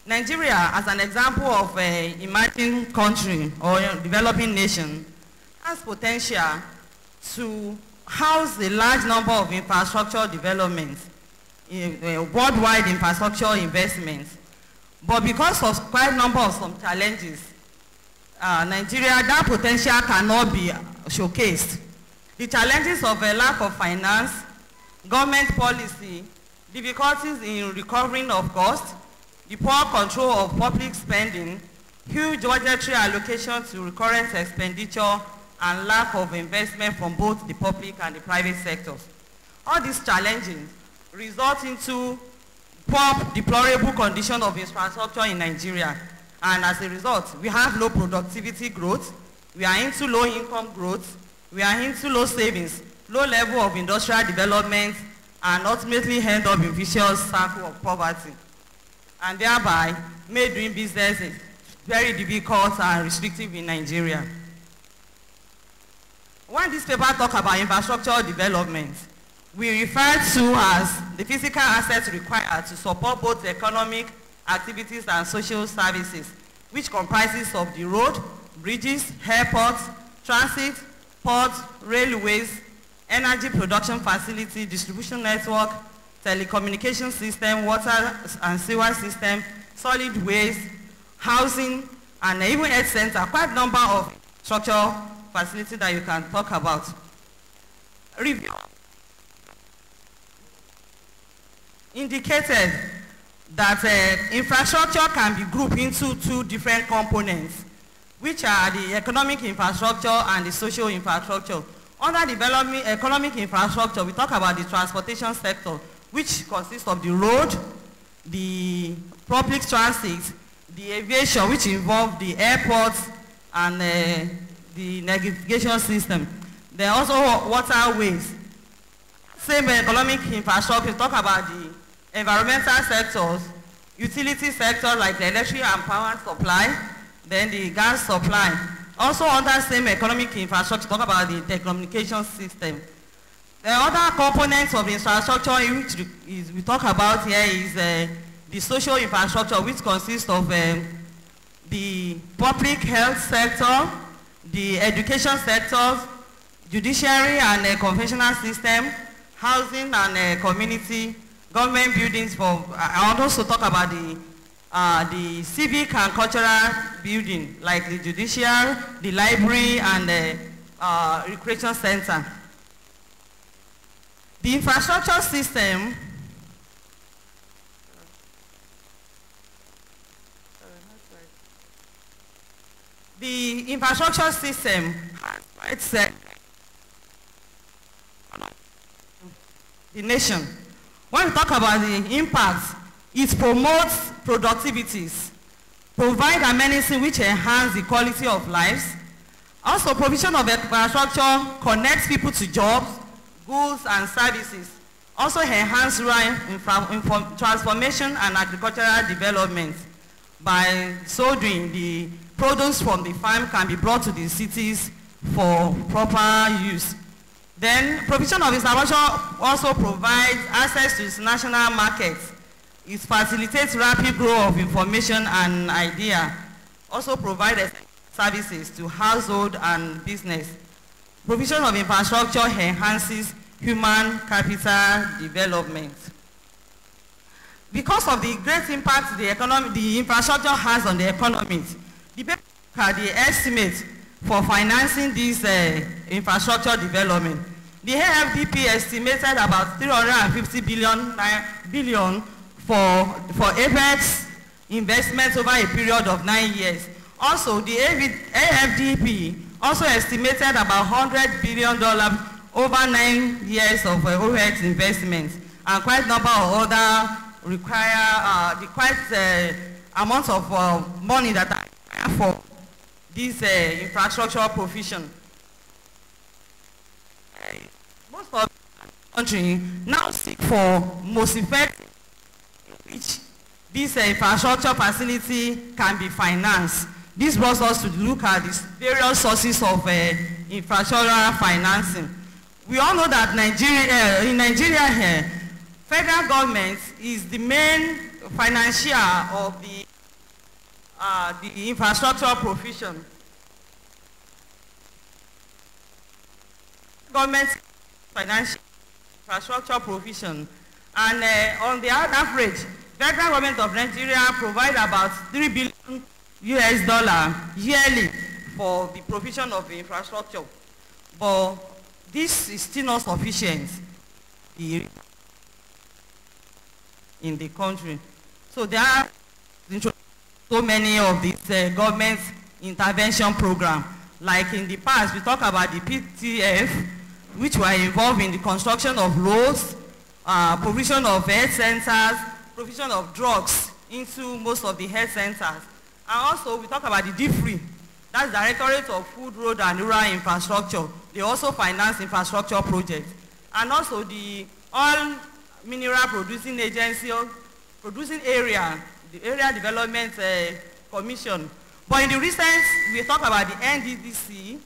Nigeria, as an example of an emerging country or developing nation, has potential to house a large number of infrastructure developments, worldwide infrastructure investments. But because of quite a number of some challenges, Nigeria, that potential cannot be showcased. The challenges of a lack of finance, government policy, difficulties in recovering of costs, the poor control of public spending, huge budgetary allocation to recurrent expenditure, and lack of investment from both the public and the private sectors. All these challenges result into poor, deplorable condition of infrastructure in Nigeria. And as a result, we have low productivity growth, we are into low income growth, we are into low savings, low level of industrial development, and ultimately end up in vicious circle of poverty. And thereby, made doing business very difficult and restrictive in Nigeria. When this paper talks about infrastructure development, we refer to as the physical assets required to support both economic activities and social services, which comprises of the road, bridges, airports, transit, ports, railways, energy production facility, distribution network, telecommunication system, water and sewer system, solid waste, housing, and even health center, quite a number of structural facilities that you can talk about. Review indicated that infrastructure can be grouped into two different components, which are the economic infrastructure and the social infrastructure. Under developing economic infrastructure, we talk about the transportation sector, which consists of the road, the public transit, the aviation, which involve the airports and the navigation system. Then also waterways. Same economic infrastructure, talk about the environmental sectors, utility sector like the electric and power supply, then the gas supply. Also under same economic infrastructure, talk about the telecommunication system. The other components of the infrastructure which we talk about here is the social infrastructure, which consists of the public health sector, the education sectors, judiciary and conventional system, housing and community, government buildings. I also talk about the civic and cultural building, like the judiciary, the library, and the recreation center. The infrastructure system the infrastructure system has the nation. When we talk about the impact, it promotes productivities, provide amenities which enhance the quality of lives. Also, provision of infrastructure connects people to jobs, goods, and services. Also enhance rural transformation and agricultural development. By so doing, the produce from the farm can be brought to the cities for proper use. Then, provision of infrastructure also provides access to international markets. It facilitates rapid growth of information and idea. Also provides services to household and business. Provision of infrastructure enhances human capital development. Because of the great impact the infrastructure has on the economy, the estimate for financing this infrastructure development. The AFDP estimated about 350 billion for APEX investments over a period of 9 years. Also, the AFDP also estimated about $100 billion over 9 years of OPEX investments, and quite a number of other amounts of money that are for this infrastructure provision. Most of the country now seek for most effective which this infrastructure facility can be financed. This brought us to look at the various sources of infrastructural financing. We all know that in Nigeria here, federal government is the main financier of the infrastructure provision. Government financial infrastructure provision, and on the average, federal government of Nigeria provide about $3 billion yearly for the provision of the infrastructure. But this is still not sufficient in the country. So there are so many of these government intervention programs. Like in the past, we talk about the PTF, which were involved in the construction of roads, provision of health centers, provision of drugs into most of the health centers. And also, we talk about the DFRI, that's Directorate of Food, Road, and Rural Infrastructure. They also finance infrastructure projects. And also the Oil Mineral Producing Agency, producing area, the Area Development Commission. But in the recent, we talk about the NDDC,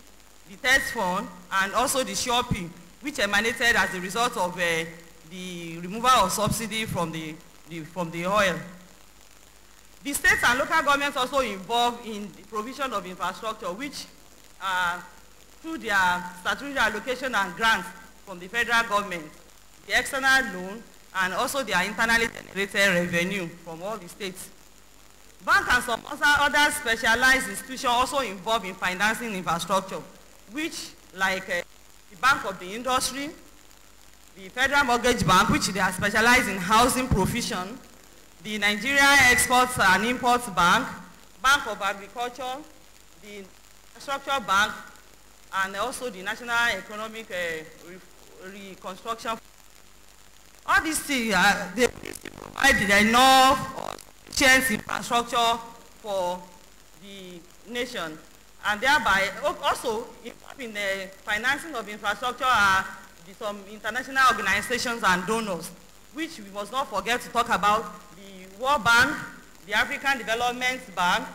the test fund, and also the SHOPI, which emanated as a result of the removal of subsidy from the oil. The states and local governments also involved in the provision of infrastructure, which through their statutory allocation and grants from the federal government, the external loan, and also their internally generated revenue from all the states. Bank and some other specialized institutions also involved in financing infrastructure, which, like the Bank of the Industry, the Federal Mortgage Bank, which they are specialized in housing provision, the Nigeria Exports and Imports Bank, Bank of Agriculture, the Infrastructure Bank, and also the National Economic Reconstruction. All these things, they provide enough infrastructure for the nation, and thereby also in the financing of infrastructure are some international organizations and donors, which we must not forget to talk about: the World Bank, the African Development Bank,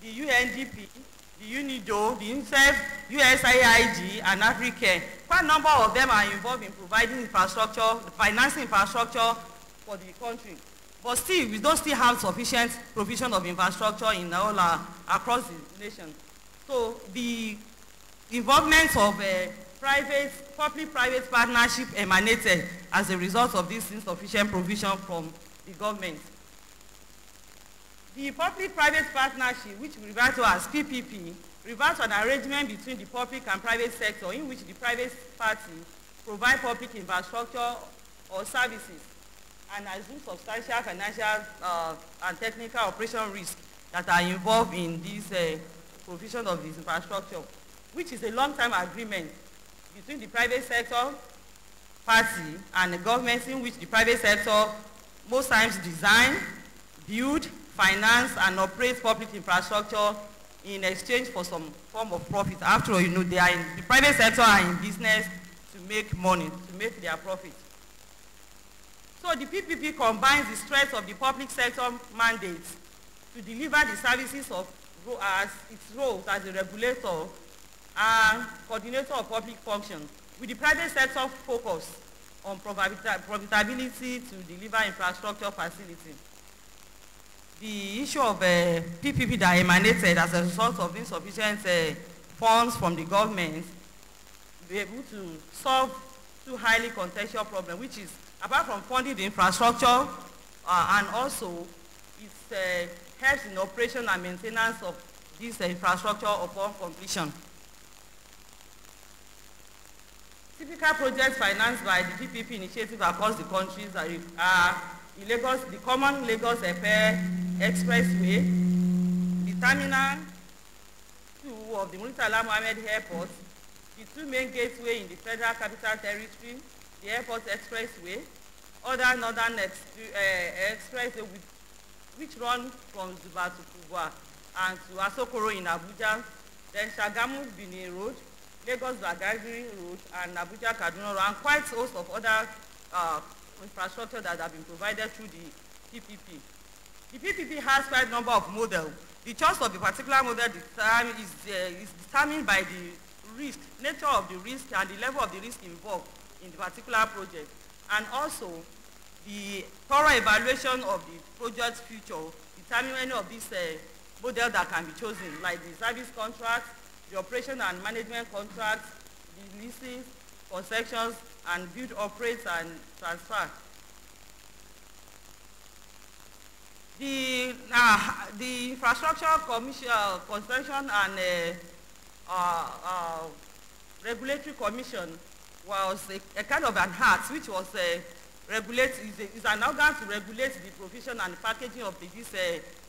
the UNDP, the UNIDO, the UNICEF, USAID, and Africa. Quite a number of them are involved in providing infrastructure, financing infrastructure for the country. But still, we don't still have sufficient provision of infrastructure in all across the nation. So the involvement of public-private partnership emanated as a result of this insufficient provision from the government. The public-private partnership, which we refer to as PPP, refers to an arrangement between the public and private sector in which the private party provide public infrastructure or services and assume substantial financial and technical operation risk that are involved in this provision of this infrastructure, which is a long-term agreement between the private sector party and the government, in which the private sector most times design, build, finance, and operate public infrastructure in exchange for some form of profit. After all, you know, the private sector are in business to make money, to make their profit. So the PPP combines the strength of the public sector mandate to deliver the services of as its role as a regulator and coordinator of public functions, with the private sector focus on profitability to deliver infrastructure facility. The issue of PPP that emanated as a result of insufficient funds from the government be able to solve two highly contextual problems, which is, apart from funding the infrastructure, and also it helps in operation and maintenance of this infrastructure upon completion. Typical projects financed by the PPP initiative across the countries are in Lagos, the common Lagos-Epe Expressway, the Terminal 2 of the Murtala Mohammed Airport, the two main gateways in the Federal Capital Territory, the Airport Expressway, other northern expressway which run from Zuba to Kubwa and to Asokoro in Abuja, then Shagamu-Bini Road, Lagos-Badagry Road, and Abuja-Kaduna Road, and quite a host of other infrastructure that have been provided through the PPP. The PPP has quite a number of models. The choice of a particular model is determined by the risk, nature of the risk, and the level of the risk involved in the particular project, and also the thorough evaluation of the project's future determine any of these models that can be chosen, like the service contracts, the operation and management contracts, the leases, concessions, and build, operate, and transfer. The Infrastructure Commission, Construction and Regulatory Commission was a kind of an act which was is an organ to regulate the provision and packaging of this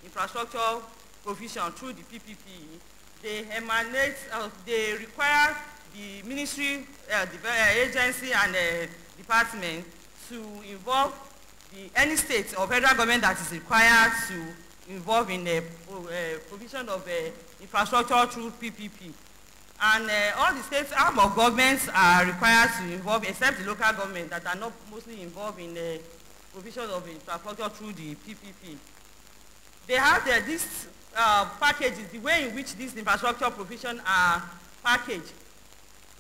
infrastructure provision through the PPP. They require the ministry, the agency, and department to involve any state or federal government that is required to involve in the provision of infrastructure through PPP. And all the states arm of governments are required to involve, except the local government that are not mostly involved in the provision of infrastructure through the PPP. They have this packages, the way in which these infrastructure provision are packaged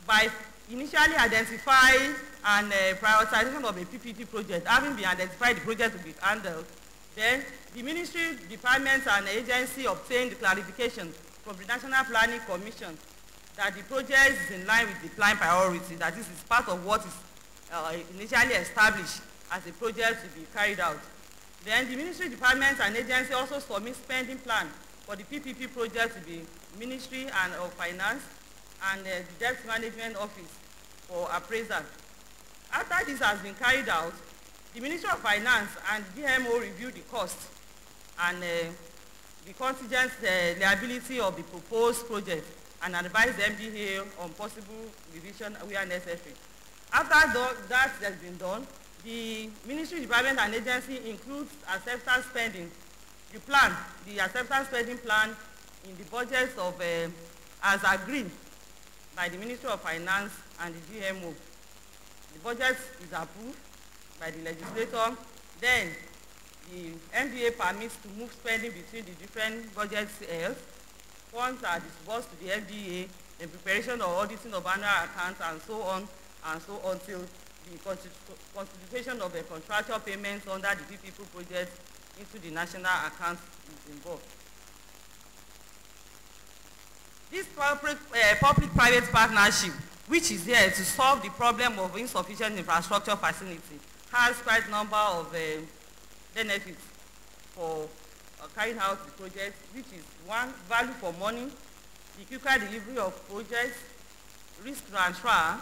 by initially identifying and prioritization of a PPP project. Having been identified, the project will be handled. Then the ministry, departments, and agency obtain the clarification from the National Planning Commission that the project is in line with the plan priority, that this is part of what is initially established as a project to be carried out. Then the ministry, departments, and agency also submit spending plan for the PPP project to the Ministry of Finance and the Debt Management Office for appraisal. After this has been carried out, the Ministry of Finance and DMO review the cost and the contingent liability of the proposed project and advise the MDA on possible revision where necessary. After that has been done, the Ministry, Department, and Agency includes acceptance spending. The plan, the acceptance spending plan in the budgets of, as agreed by the Ministry of Finance and the GMO. The budget is approved by the legislator. Then the MDA permits to move spending between the different budget cells. Funds are disbursed to the MDA in preparation or auditing of annual accounts and so on till the constitution of the contractual payments under the PPP project into the national accounts is involved. This public-private partnership, which is here to solve the problem of insufficient infrastructure facility, has quite a number of benefits for carrying out the project, which is one, value for money, the quicker delivery of projects, risk transfer,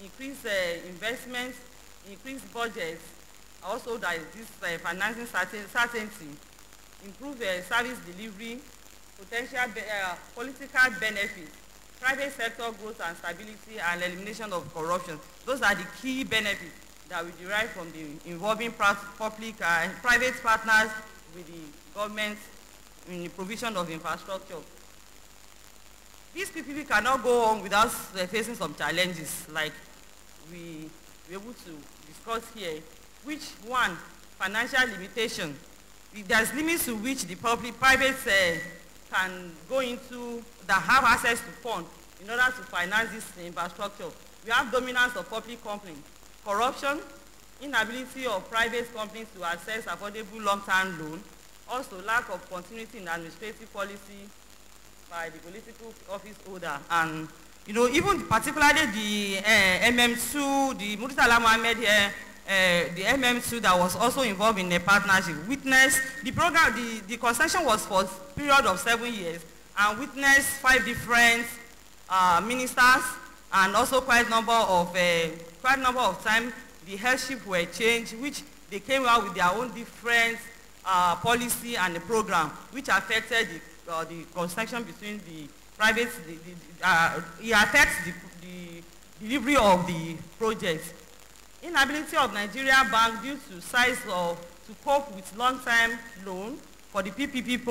increased investments, increased budgets, also that this financing certainty, improve service delivery, political benefits, private sector growth and stability, and elimination of corruption. Those are the key benefits that we derive from the involving public and private partners with the government in the provision of infrastructure. These PPP cannot go on without facing some challenges, like we were able to discuss here. Which one? Financial limitation. There's limits to which the private can go into, that have access to funds in order to finance this infrastructure. We have dominance of public companies, corruption, inability of private companies to access affordable long-term loan, also lack of continuity in administrative policy by the political office holder, and even particularly the MM2, the Murtala Mohammed here, the MM2 that was also involved in a partnership, witnessed the program. The concession was for a period of 7 years, and witnessed 5 different ministers, and also quite a number of times the headship were changed, which they came out with their own different policy and the program, which affected the concession between the private. It affects the delivery of the project. Inability of Nigeria Bank due to size to cope with long-term loan for the PPP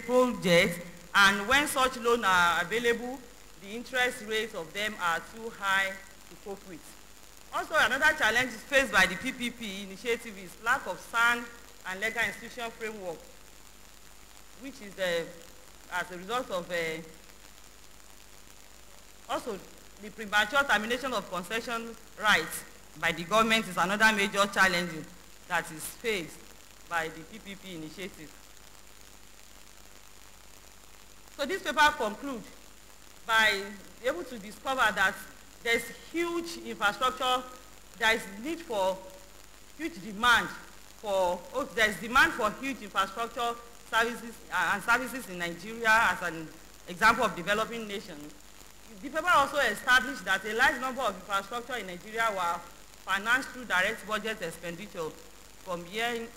project, and when such loans are available, the interest rates of them are too high to cope with. Also, another challenge faced by the PPP initiative is lack of sound and legal institutional framework, which is as a result of also the premature termination of concession rights by the government is another major challenge that is faced by the PPP initiative. So this paper concludes by able to discover that there's huge infrastructure, there is need for huge demand for, there's demand for huge infrastructure services in Nigeria as an example of developing nations. The paper also established that a large number of infrastructure in Nigeria were financed through direct budget expenditure from year in,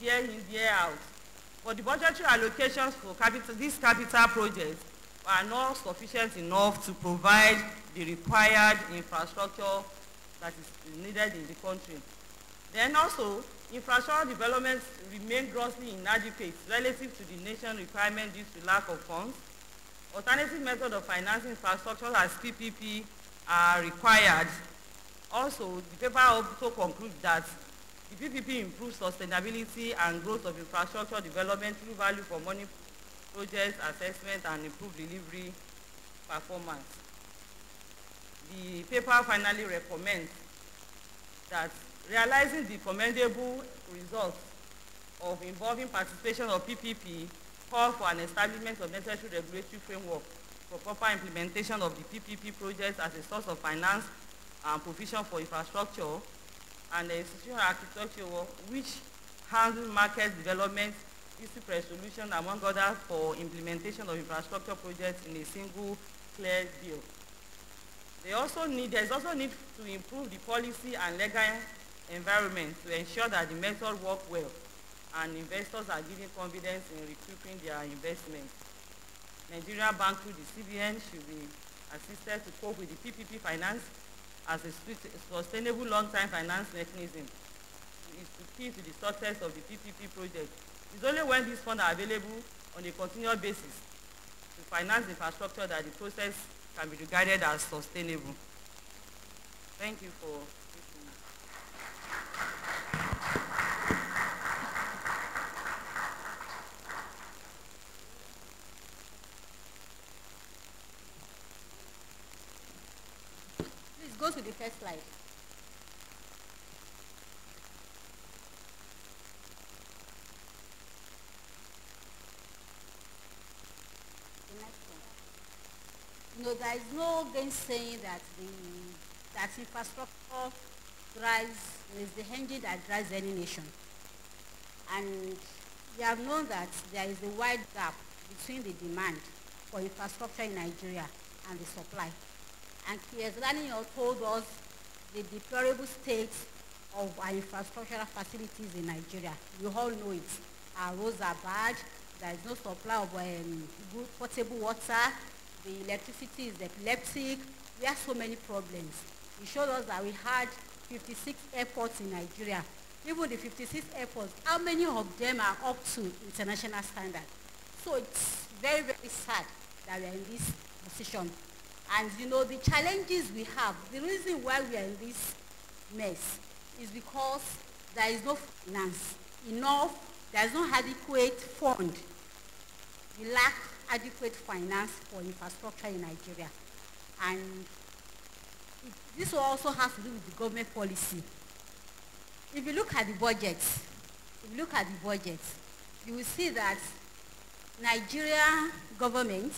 year out. But the budgetary allocations for these capital projects are not sufficient enough to provide the required infrastructure that is needed in the country. Then also, infrastructure development remain grossly inadequate relative to the nation's requirement due to lack of funds. Alternative methods of financing infrastructure as PPP are required. Also, the paper also concludes that the PPP improves sustainability and growth of infrastructure development through value for money project assessment and improved delivery performance. The paper finally recommends that realizing the commendable results of involving participation of PPP call for an establishment of necessary regulatory framework for proper implementation of the PPP project as a source of finance and provision for infrastructure, and the institutional architecture which handle market development, dispute resolution, among others, for implementation of infrastructure projects in a single clear deal. There is also need to improve the policy and legal environment to ensure that the method work well and investors are given confidence in recouping their investments. Nigeria Bank through the CBN should be assisted to cope with the PPP finance as a sustainable long-term finance mechanism. It is the key to the success of the PPP project. It's only when these funds are available on a continual basis to finance the infrastructure that the process can be regarded as sustainable. Thank you for listening. Please go to the first slide. The next one. You know, there is no gainsaying that that infrastructure is the engine that drives any nation. And we have known that there is a wide gap between the demand for infrastructure in Nigeria and the supply. And Kieslani told us the deplorable state of our infrastructural facilities in Nigeria. You all know it. Our roads are bad, There is no supply of good potable water. The electricity is epileptic. We have so many problems. It showed us that we had 56 airports in Nigeria. Even the 56 airports, how many of them are up to international standard? So it's very, very sad that we are in this position. And you know, the challenges we have, the reason why we are in this mess is because there is no finance enough, there is no adequate fund. We lack adequate finance for infrastructure in Nigeria. And this also has to do with the government policy. If you look at the budget, you will see that Nigeria government,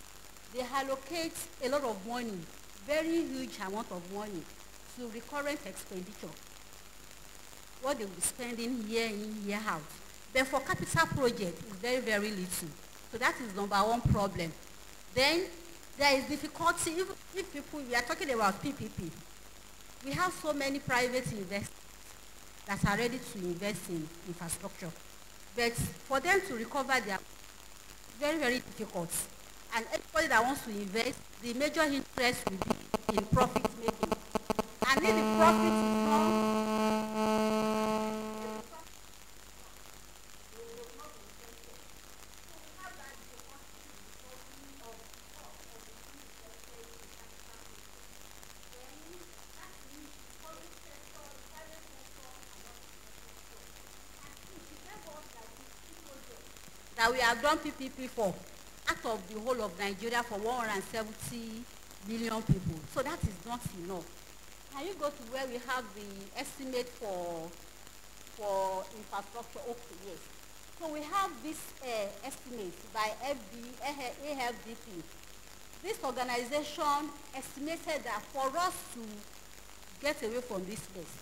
they allocate a lot of money, very huge amount of money to recurrent expenditure. What they will be spending year in, year out. But for capital project, it's very, very little. So that is number one problem. Then there is difficulty if people, we are talking about PPP. We have so many private investors that are ready to invest in infrastructure. But for them to recover their, very, very difficult. And anybody that wants to invest, the major interest will be in profit making. And if the profit is not, that we have done PPP for, out of the whole of Nigeria for 170 million people. So that is not enough. Can you go to where we have the estimate for infrastructure? Okay, yes. So we have this estimate by AFDP. This organization estimated that for us to get away from this mess,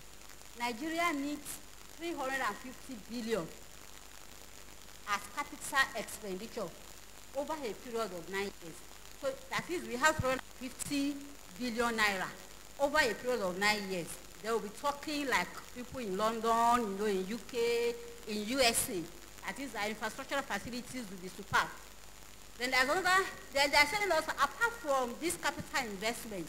Nigeria needs 350 billion as capital expenditure over a period of 9 years. So that is, we have 350 billion naira over a period of 9 years. They will be talking like people in London, you know, in UK, in USA. That is, our infrastructural facilities will be superb. Then there's another, then they're saying also, apart from this capital investment,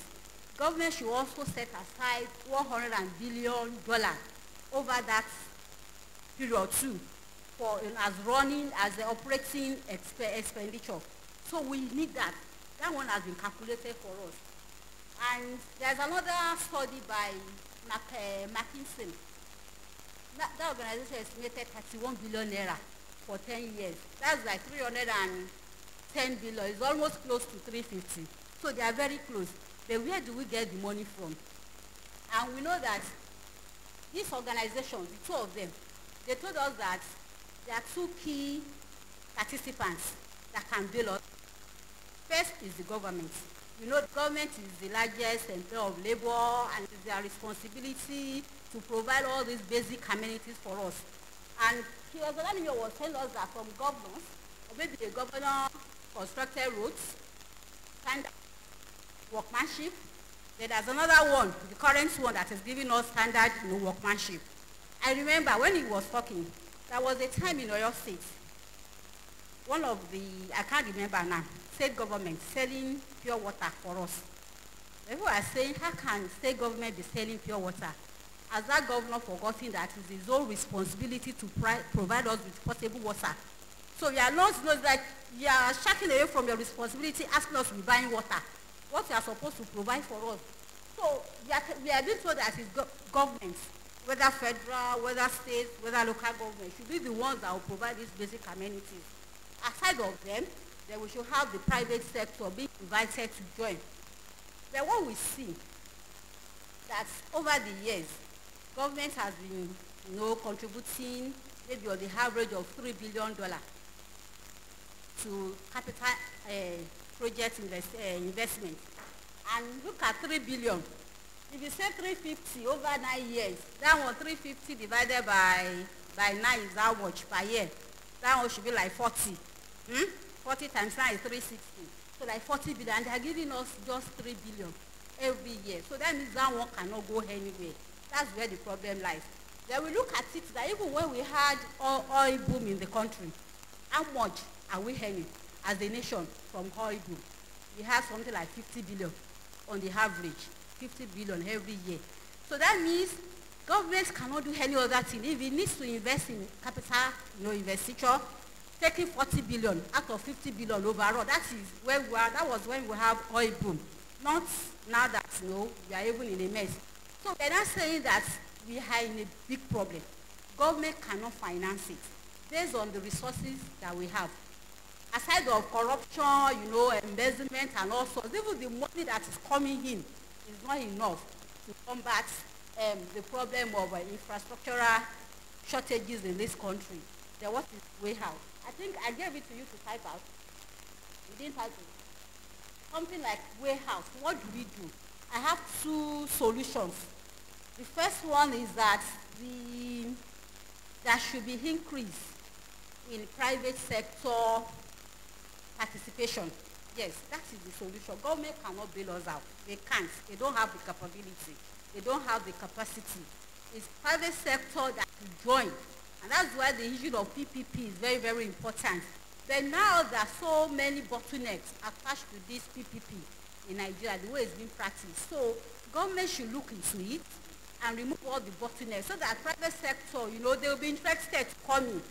government should also set aside $100 billion over that period too, for as running, as the operating expenditure. So we need that. That one has been calculated for us. And there's another study by McKinsey. That organization estimated 31 billion naira for 10 years. That's like 310 billion. It's almost close to 350. So they are very close. But where do we get the money from? And we know that these organizations, the two of them, they told us that there are two key participants that can bail us. First is the government. You know, the government is the largest employer of labor, and it is their responsibility to provide all these basic amenities for us. And Kiyozolanio was telling us that from governors, or maybe the governor constructed roads, standard workmanship. Then there's another one, the current one, that is giving us standard workmanship. I remember when he was talking, there was a time in Oyo State, one of the, I can't remember now, state government selling pure water for us. People are saying, how can state government be selling pure water? Has that governor forgotten that it is his own responsibility to provide us with potable water? So you are not, like, you are shying away from your responsibility, asking us to be buying water. What you are supposed to provide for us. So we are being told that it's government, whether federal, whether state, whether local government, should be the ones that will provide these basic amenities. Aside of them, then we should have the private sector being invited to join. Then what we see, that over the years, government has been, contributing maybe on the average of $3 billion to capital project investment. And look at 3 billion. If you say 350 over 9 years, that one 350 divided by 9 is how much per year? That one should be like 40. 40 times 9 is 360. So like 40 billion, and they are giving us just 3 billion every year. So that means that one cannot go anywhere. That's where the problem lies. Then we look at it that even when we had oil boom in the country, how much are we earning as a nation from oil boom? We have something like 50 billion on the average, 50 billion every year. So that means government cannot do any other thing. If it needs to invest in capital, investiture, taking 40 billion out of 50 billion overall, that is where we are. That was when we have oil boom. Not now that, we are even in a mess. So we're not saying that we are in a big problem. Government cannot finance it based on the resources that we have. Aside of corruption, embezzlement and all sorts, even the money that is coming in is not enough to combat the problem of infrastructural shortages in this country. Then what is way out? I think I gave it to you to type out. You didn't type it. Something like way out. What do we do? I have two solutions. The first one is that there should be increase in private sector participation. Yes, that is the solution. Government cannot bail us out. They can't. They don't have the capability. They don't have the capacity. It's private sector that will join. And that's why the issue of PPP is very, very important. But now there are so many bottlenecks attached to this PPP in Nigeria, the way it's being practiced. So government should look into it and remove all the bottlenecks so that private sector, they will be interested to come in.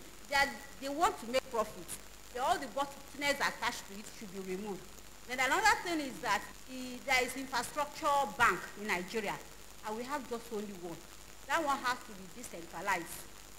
They want to make profit. All the bottlenecks attached to it should be removed. Then another thing is that there is infrastructure bank in Nigeria, and we have just only one. That one has to be decentralized.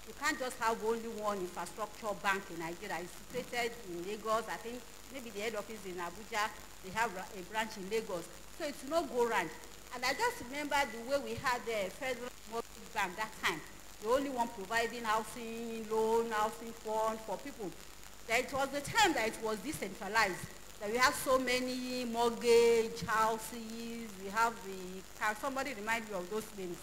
You can't just have only one infrastructure bank in Nigeria. It's situated in Lagos. I think maybe the head office in Abuja. They have a branch in Lagos. So it's no go round. And I just remember the way we had the Federal Mortgage Bank that time. The only one providing housing loan, housing fund for people. That it was the time that it was decentralized. That we have so many mortgage houses. We have can somebody remind me of those names?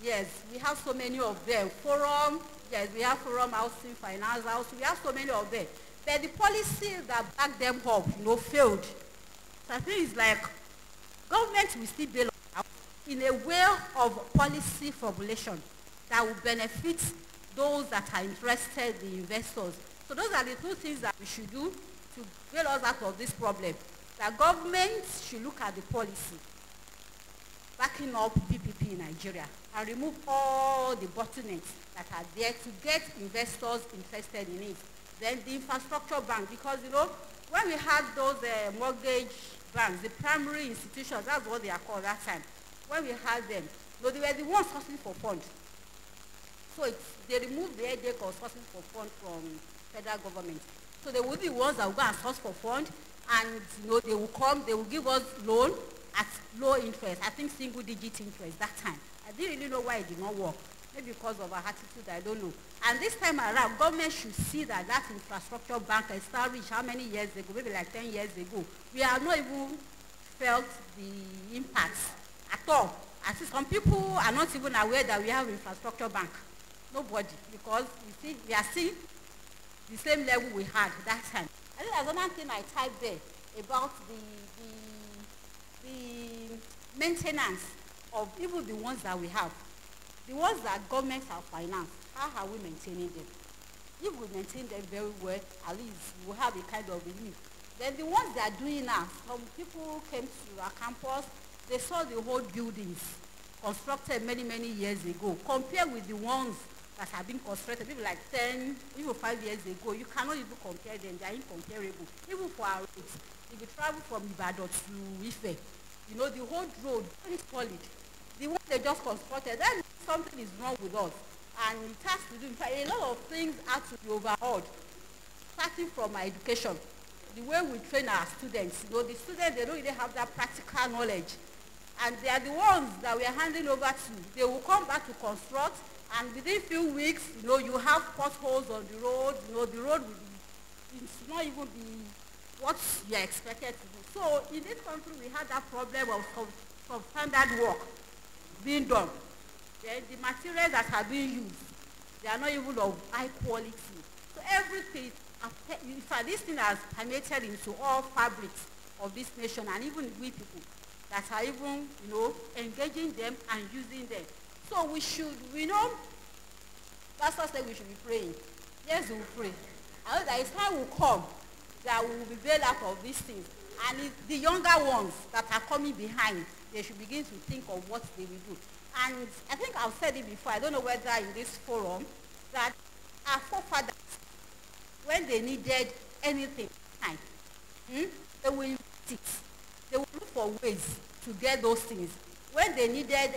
Yes, we have so many of them. Forum, yes, we have Forum Housing, Finance House. We have so many of them. But the policy that backed them up, failed. So I think it's like government will still bail out in a way of policy formulation that will benefit those that are interested, the investors. So those are the two things that we should do to bail us out of this problem. The government should look at the policy backing up PPP in Nigeria and remove all the bottlenecks that are there to get investors interested in it. Then the infrastructure bank, because when we had those mortgage banks, the primary institutions, that's what they are called that time. When we had them, they were the ones sourcing for funds. So they removed the headache of sourcing for funds from federal government. So they will be the ones that will go and source for funds, and they will come, they will give us loan at low interest. I think single-digit interest that time. I didn't really know why it did not work. Maybe because of our attitude, I don't know. And this time around, government should see that infrastructure bank established how many years ago, maybe like 10 years ago. We have not even felt the impacts at all. I see some people are not even aware that we have infrastructure bank. Nobody, because we are still the same level we had that time. I think there's another thing I typed there about the maintenance of even the ones that we have. The ones that governments have financed, how are we maintaining them? If we maintain them very well, at least we'll have a kind of relief. Then the ones that are doing now, some people came to our campus, they saw the whole buildings constructed many, many years ago, compared with the ones that have been constructed, maybe like 10, even 5 years ago. You cannot even compare them. They are incomparable. Even for our roads, if you travel from Ibadan to Ife, the whole road, very solid. The one they just constructed, then something is wrong with us. And it has to do, in fact, a lot of things have to be overhauled. Starting from our education, the way we train our students. The students, they don't really have that practical knowledge. And they are the ones that we are handing over to. They will come back to construct, and within a few weeks, you have potholes on the road. The road will not even be what you are expected to do. So in this country, we had that problem of standard work being done. Then the materials that are being used, they are not even of high quality. So everything, in fact, this thing has permeated into all fabrics of this nation, and even we people that are even, engaging them and using them. So we should, Pastor said we should be praying. Yes, we will pray. I know that his time will come that we will be bailed out of these things. And the younger ones that are coming behind, they should begin to think of what they will do. And I think I've said it before, I don't know whether in this forum, that our forefathers, when they needed anything, they will use it. They will look for ways to get those things. When they needed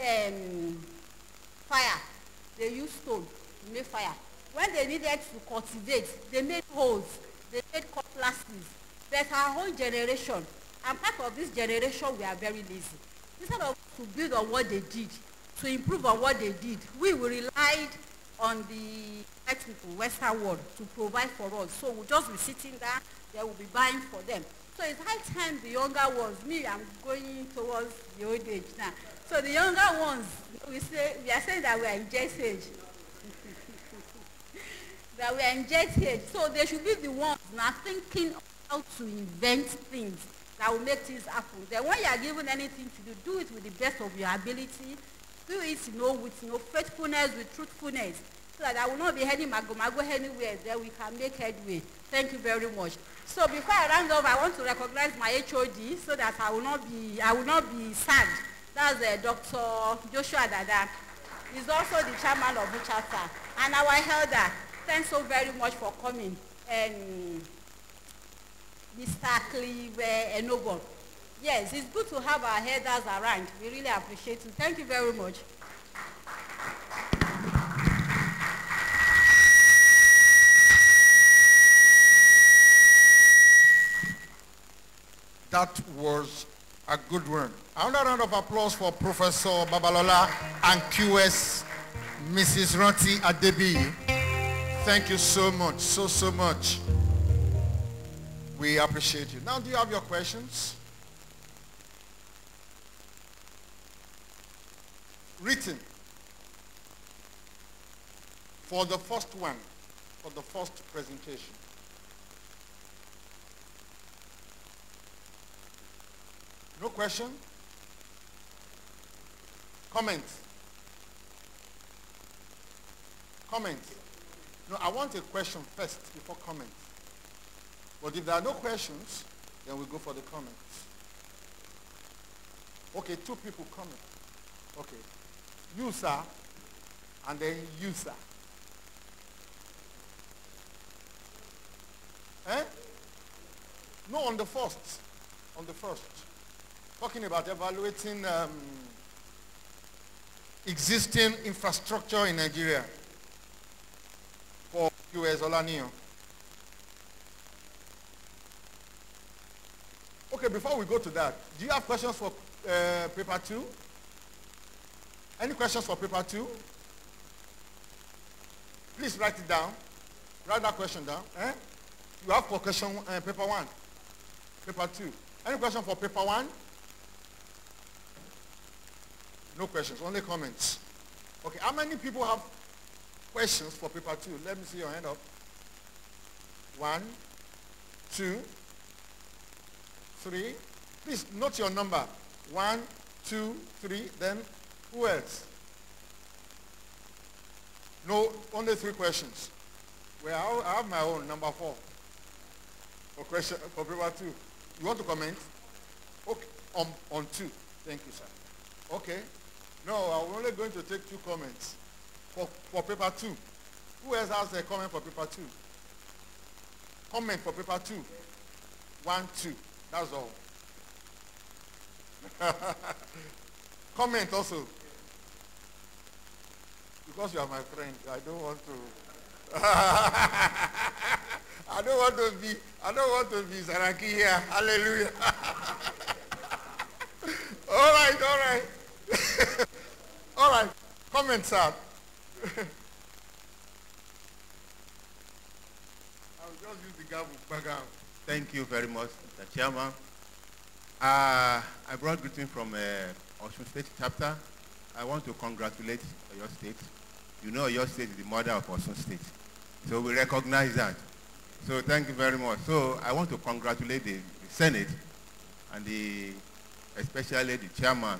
fire, they used stone to make fire. When they needed to cultivate, they made holes, they made cutlasses. But our whole generation, and part of this generation, we are very lazy. Instead of to build on what they did, to improve on what they did, we relied on the white people, Western world, to provide for us. So we'll just be sitting there, they will be buying for them. So it's high time the younger ones, me, I'm going towards the old age now. So the younger ones, we are saying that we are in jet age. That we are in jet age. So they should be the ones now thinking how to invent things that will make things happen. Then when you are given anything to do it with the best of your ability. Do it, with faithfulness, with truthfulness, so that there will not be any mago anywhere. Then we can make headway. Thank you very much. So before I round off, I want to recognize my HOD so that I will not be sad. That's Dr. Joshua Dada. He's also the chairman of the chapter. And our elder, thanks so very much for coming. And Mr. Clive Enobo. Yes, it's good to have our elders around. We really appreciate it. Thank you very much. That was a good one. Another round of applause for Professor Babalola and QS Mrs. Ranti Adebi. Thank you so much, so much. We appreciate you. Now, do you have your questions? Written. For the first one, for the first presentation. No question? Comment? Comment? No, I want a question first before comment. But if there are no questions, then we go for the comments. Okay, 2 people comment. Okay. You, sir, and then you, sir. Eh? No, on the first. On the first. Talking about evaluating existing infrastructure in Nigeria for QS Olanio. Okay, before we go to that, do you have questions for paper 2? Any questions for paper 2? Please write it down. Write that question down. Eh? You have for question paper 1, paper 2. Any question for paper 1? No questions, only comments. Okay, how many people have questions for paper 2? Let me see your hand up. 1, 2, 3. Please note your number. 1, 2, 3, then who else? No, only 3 questions. Well, I have my own, number 4. For paper 2. You want to comment? Okay, on 2. Thank you, sir. Okay. No, I'm only going to take 2 comments for paper 2. Who else has a comment for paper 2? Comment for paper 2. 1, 2. That's all. Comment also. Because you are my friend, I don't want to. I don't want to be Saraki here. Hallelujah. All right. All right. Comment, sir. I'll just use the gavel background. Thank you very much, Mr. Chairman. I brought greeting from Osun State chapter. I want to congratulate your state. You know your state is the mother of Osun State. So we recognize that. So thank you very much. So I want to congratulate the Senate and especially the chairman,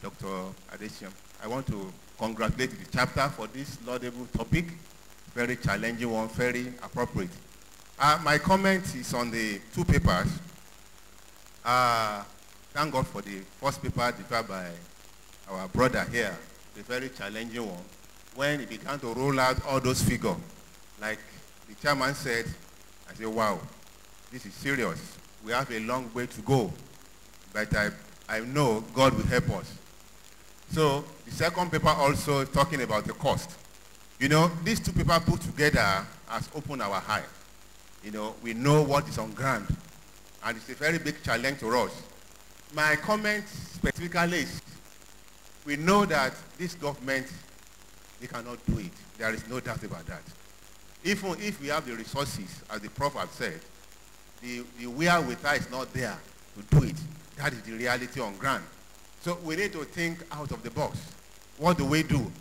Dr. Adesiam. I want to congratulate the chapter for this laudable topic, very challenging one, very appropriate. My comment is on the two papers. Thank God for the first paper developed by our brother here, a very challenging one. When he began to roll out all those figures, like the chairman said, I said, wow, this is serious. We have a long way to go, but I know God will help us. So the second paper also talking about the cost. You know, these two papers put together has opened our eye. You know, we know what is on ground, and it's a very big challenge to us. My comment specifically is, we know that this government, they cannot do it. There is no doubt about that. Even if we have the resources, as the prof has said, the wherewithal is not there to do it. That is the reality on ground. So we need to think out of the box. What do we do?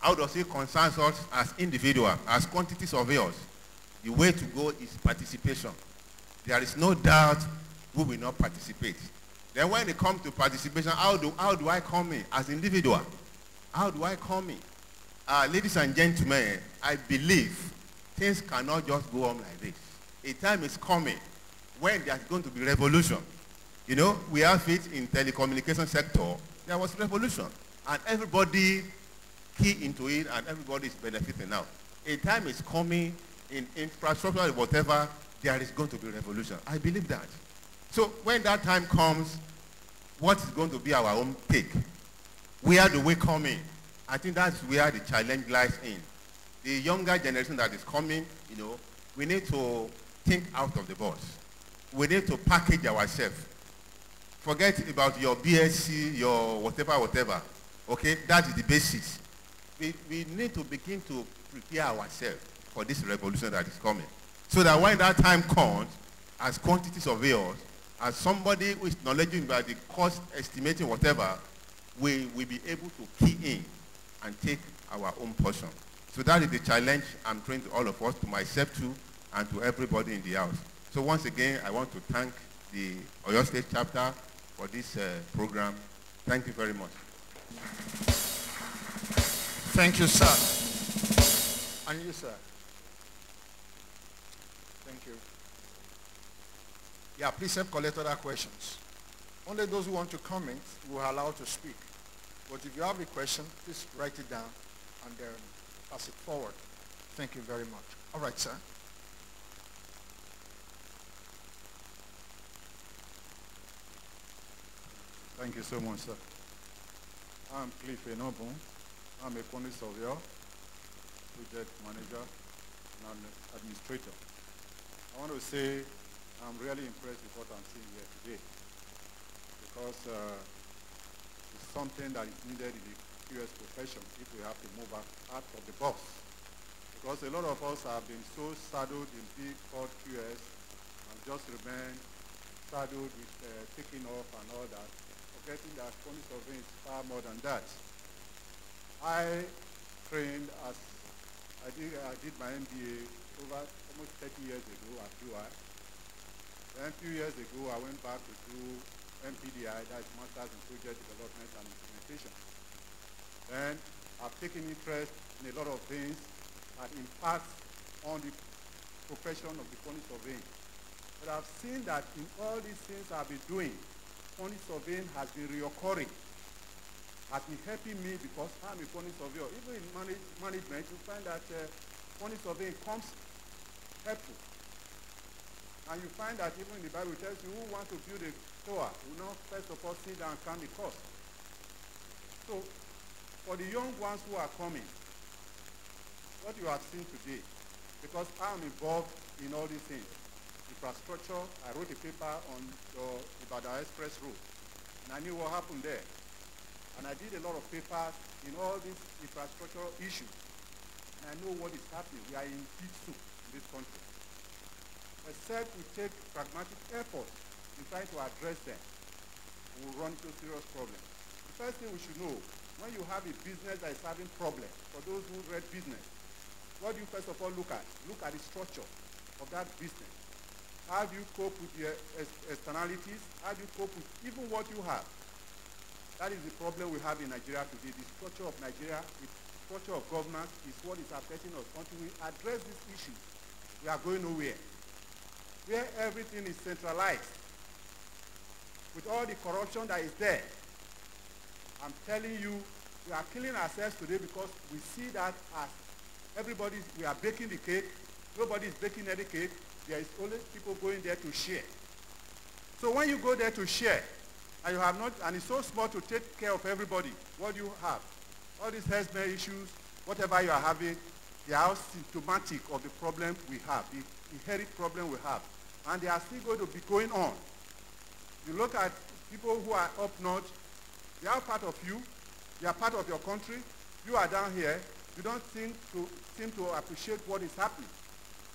How does it concern us as individuals, as quantity surveyors? The way to go is participation. There is no doubt we will not participate. Then when it comes to participation, how do I come in as an individual? How do I come in? Ladies and gentlemen, I believe things cannot just go on like this. A time is coming when there's going to be revolution. You know, we have it in telecommunication sector. There was revolution, and everybody key into it, and everybody is benefiting now. A time is coming in infrastructure, whatever, there is going to be revolution. I believe that. So when that time comes, what is going to be our own take? Where do we come in? I think that's where the challenge lies in. The younger generation that is coming, you know, we need to think out of the box. We need to package ourselves. Forget about your BSc, your whatever. Okay, that is the basics. We need to begin to prepare ourselves for this revolution that is coming. So that when that time comes, as quantity surveyors, as somebody who is knowledgeable about the cost estimating, whatever, we will be able to key in and take our own portion. So that is the challenge I'm throwing to all of us, to myself too, and to everybody in the house. So once again, I want to thank the Oyo State chapter for this program. Thank you very much. Thank you, sir. And you, sir. Thank you. Yeah, please help collect other questions. Only those who want to comment will are allowed to speak. But if you have a question, please write it down and then pass it forward. Thank you very much. All right, sir. Thank you so much, sir. I'm Cliff Enobun. I'm a quantity surveyor, project manager, and administrator. I want to say I'm really impressed with what I'm seeing here today, because it's something that is needed in the QS profession if we have to move out of the box. Because a lot of us have been so saddled in big called QS and just remain saddled with taking off and all that, forgetting that quantity surveying is far more than that. I trained as, I did my MBA over almost 30 years ago at UI. Then a few years ago, I went back to do MPDI, that's Masters in Project Development and Implementation. Then I've taken interest in a lot of things that impact on the profession of the quantity surveying. But I've seen that in all these things I've been doing, quantity surveying has been reoccurring, has been helping me because I'm a quantity surveyor. Even in management, you find that quantity surveying comes helpful. And you find that even in the Bible, it tells you who want to build a tower will not first of all sit down and count the cost. So, for the young ones who are coming, what you have seen today, because I'm involved in all these things, infrastructure, I wrote a paper on the Ibadan Express Road, and I knew what happened there. And I did a lot of papers in all these infrastructural issues, and I know what is happening. We are in deep soup in this country. Except we take pragmatic effort in trying to address them, we will run into serious problems. The first thing we should know, when you have a business that is having problems, for those who read business, what do you first of all look at? Look at the structure of that business. How do you cope with the externalities? How do you cope with even what you have? That is the problem we have in Nigeria today. The structure of Nigeria, the structure of governance is what is affecting us. Until we address these issues, we are going nowhere. Where everything is centralized, with all the corruption that is there, I'm telling you, we are killing ourselves today because we see that as everybody, we are baking the cake, nobody is baking any cake, there is only people going there to share. So when you go there to share, and you have not, and it's so small to take care of everybody, what do you have? All these health issues, whatever you are having, they are all symptomatic of the problem we have, the inherent problem we have. And they are still going to be going on. You look at people who are up north, they are part of you, they are part of your country, you are down here, you don't seem to appreciate what is happening.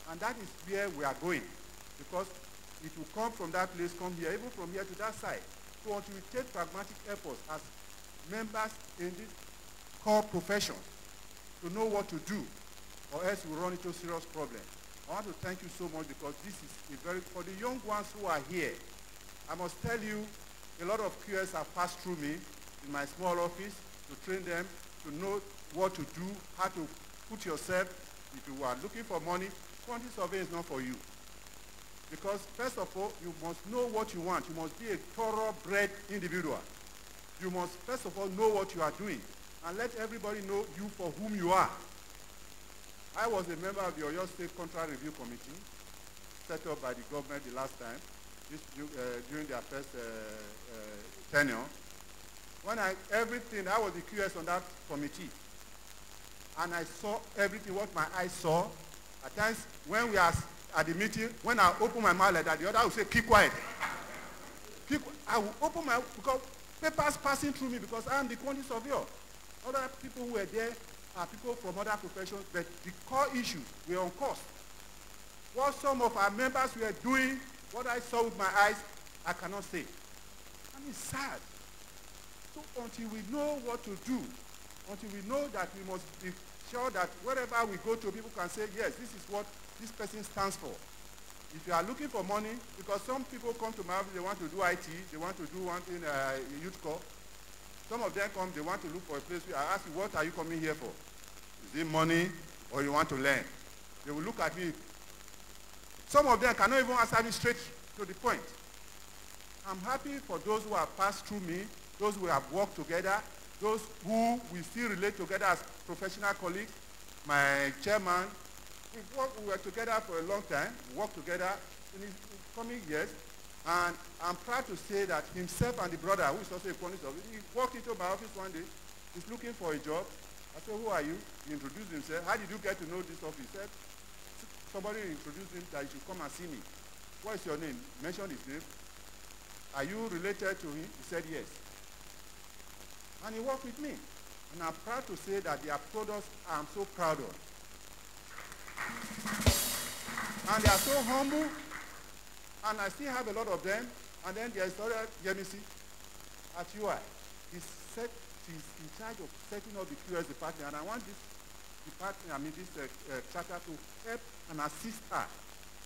And that is where we are going, because it will come from that place, come here, even from here to that side. So until we take pragmatic efforts as members in this core profession to know what to do, or else we run into serious problems. I want to thank you so much because this is a very, for the young ones who are here, I must tell you, a lot of QS have passed through me in my small office to train them to know what to do, how to put yourself, if you are looking for money, quantity survey is not for you. Because first of all, you must know what you want. You must be a thoroughbred individual. You must first of all know what you are doing and let everybody know you for whom you are. I was a member of the Oyo State Contract Review Committee set up by the government the last time, during their first tenure. When I was the QS on that committee, and I saw everything, what my eyes saw. At times, when we are at the meeting, when I open my mouth like that, the other will say, keep quiet. I will open my mouth because papers passing through me because I am the quantity surveyor. Other people who were there are people from other professions, but the core issues were on course. What some of our members were doing, what I saw with my eyes, I cannot say. And it's sad. So until we know what to do, until we know that we must be sure that wherever we go to, people can say, yes, this is what this person stands for. If you are looking for money, because some people come to my office, they want to do IT, they want to do one thing, youth corps. Some of them come, they want to look for a place. I ask you, what are you coming here for? Is it money or you want to learn? They will look at me. Some of them cannot even answer me straight to the point. I'm happy for those who have passed through me, those who have worked together, those who we still relate together as professional colleagues. My chairman, we were together for a long time, worked together in his coming years, and I'm proud to say that himself and the brother, who is also a quantity surveyor, he walked into my office one day, he's looking for a job. I said, who are you? He introduced himself. How did you get to know this office? He said, somebody introduced him that you should come and see me. What is your name? Mention his name. Are you related to him? He said, yes. And he worked with me. And I'm proud to say that their products I'm so proud of. And they are so humble. And I still have a lot of them. And then there's other Jemisi at UI. He's in charge of setting up the QS department. And I want this department, this charter to help and assist her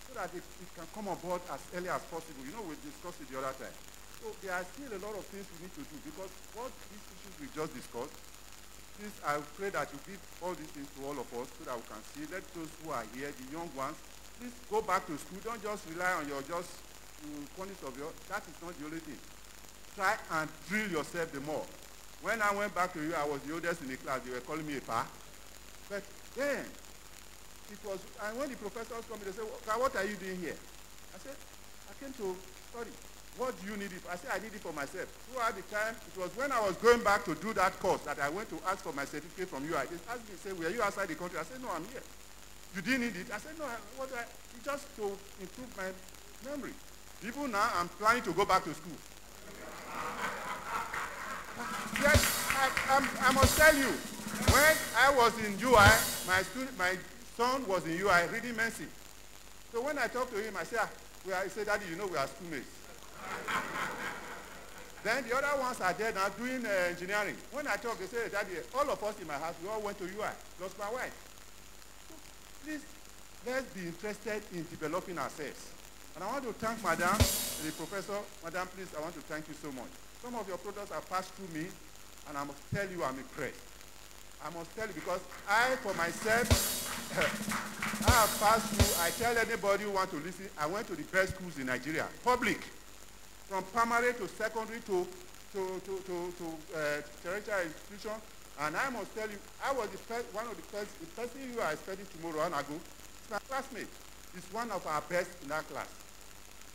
so that it can come on board as early as possible. You know, we discussed it the other time. So there are still a lot of things we need to do because what these issues we just discussed, please, I pray that you give all these things to all of us so that we can see. Let those who are here, the young ones, please go back to school. Don't just rely on your quantity of your, that is not the only thing. Try and drill yourself the more. When I went back to you, I was the oldest in the class. They were calling me a pa. But then, it was, and when the professors come, they said, what are you doing here? I said, I came to study. What do you need it for? I said, I need it for myself. Throughout the time, it was when I was going back to do that course that I went to ask for my certificate from UI. They asked me, say, were you outside the country? I said, no, I'm here. You didn't need it? I said, no, just to improve my memory. Even now, I'm planning to go back to school. Yes, I must tell you, when I was in UI, my son was in UI reading medicine. So when I talked to him, I said, he said, Daddy, you know we are schoolmates. Then the other ones are there now doing engineering. When I talk, they say, Daddy, all of us in my house, we all went to UI, plus my wife. So please, let's be interested in developing ourselves. And I want to thank Madam, the professor. Madam, please, I want to thank you so much. Some of your products have passed through me, and I must tell you I'm impressed. I must tell you because I, for myself, I have passed through, I tell anybody who want to listen, I went to the best schools in Nigeria, public, from primary to secondary to tertiary institution. And I must tell you, I was the person you are expecting tomorrow, and I go, my classmate is one of our best in our class.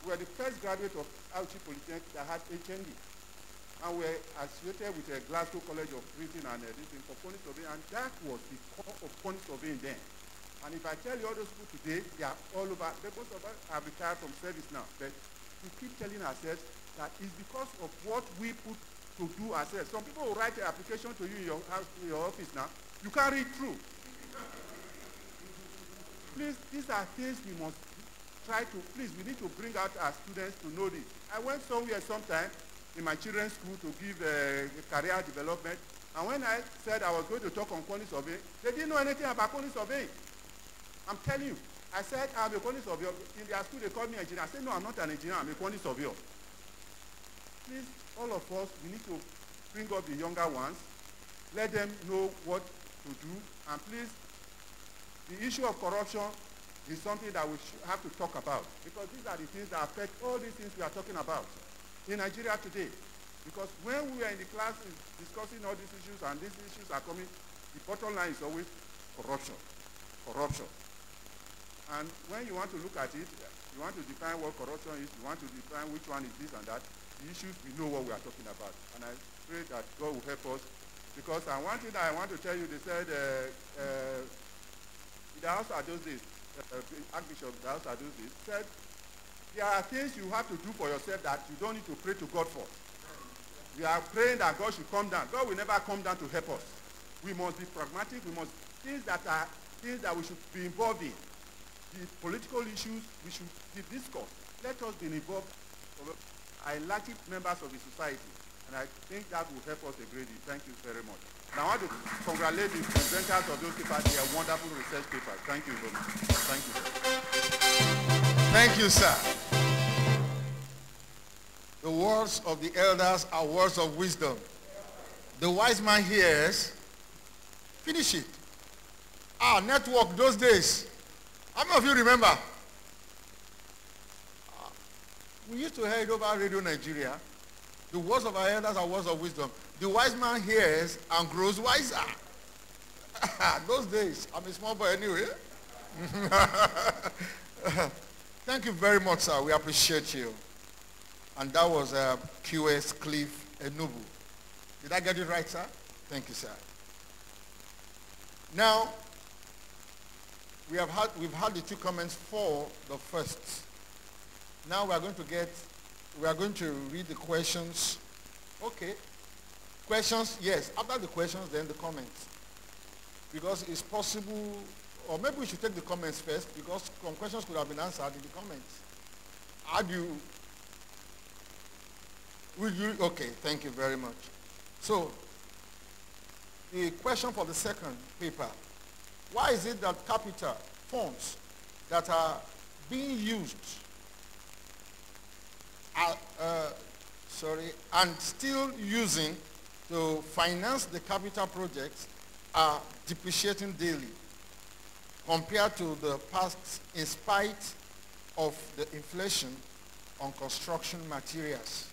We were the first graduate of Auchi Polytechnic that had HND. And we were associated with Glasgow College of Printing and Editing for quantity surveying, and that was the core of quantity surveying then. And if I tell you all those people today, they are all over. Most of us have retired from service now, but we keep telling ourselves that it's because of what we put to do ourselves. Some people will write an application to you in your house, in your office now. You can't read through. Please, these are things we must try to, please, we need to bring out our students to know this. I went somewhere sometime in my children's school to give career development, and when I said I was going to talk on quantity surveying, they didn't know anything about quantity surveying. I'm telling you, I said I'm a quantity surveyor. In their school they called me engineer. I said no, I'm not an engineer, I'm a quantity surveyor. Please, all of us, we need to bring up the younger ones, let them know what to do, and please, the issue of corruption is something that we have to talk about, because these are the things that affect all these things we are talking about in Nigeria today. Because when we are in the class discussing all these issues and these issues are coming, the bottom line is always corruption, corruption. And when you want to look at it, you want to define what corruption is, you want to define which one is this and that, the issues, we know what we are talking about. And I pray that God will help us. Because one thing that I want to tell you, they said, in the house of those days, Archbishop, the house of those days, said, there are things you have to do for yourself that you don't need to pray to God for. We are praying that God should come down. God will never come down to help us. We must be pragmatic. We must, things that we should be involved in. The political issues, we should discuss. Let us be involved. I like it, members of the society. And I think that will help us a great deal. Thank you very much. And I want to congratulate the presenters of those papers. They are wonderful research papers. Thank you very much. Thank you. Thank you, sir. The words of the elders are words of wisdom. The wise man hears, finish it. Network those days. How many of you remember? We used to hear it over Radio Nigeria. The words of our elders are words of wisdom. The wise man hears and grows wiser. Those days, I'm a small boy anyway. Thank you very much, sir. We appreciate you. And that was QS Cliff Enubu. Did I get it right, sir? Thank you, sir. Now, we've had the two comments for the first. Now we are going to read the questions. Okay. Questions, yes. After the questions, then the comments. Because it's possible, or maybe we should take the comments first, because some questions could have been answered in the comments. How do you, okay, thank you very much. So, the question for the second paper, why is it that capital funds that are being used and still using to finance the capital projects are depreciating daily compared to the past, in spite of the inflation on construction materials?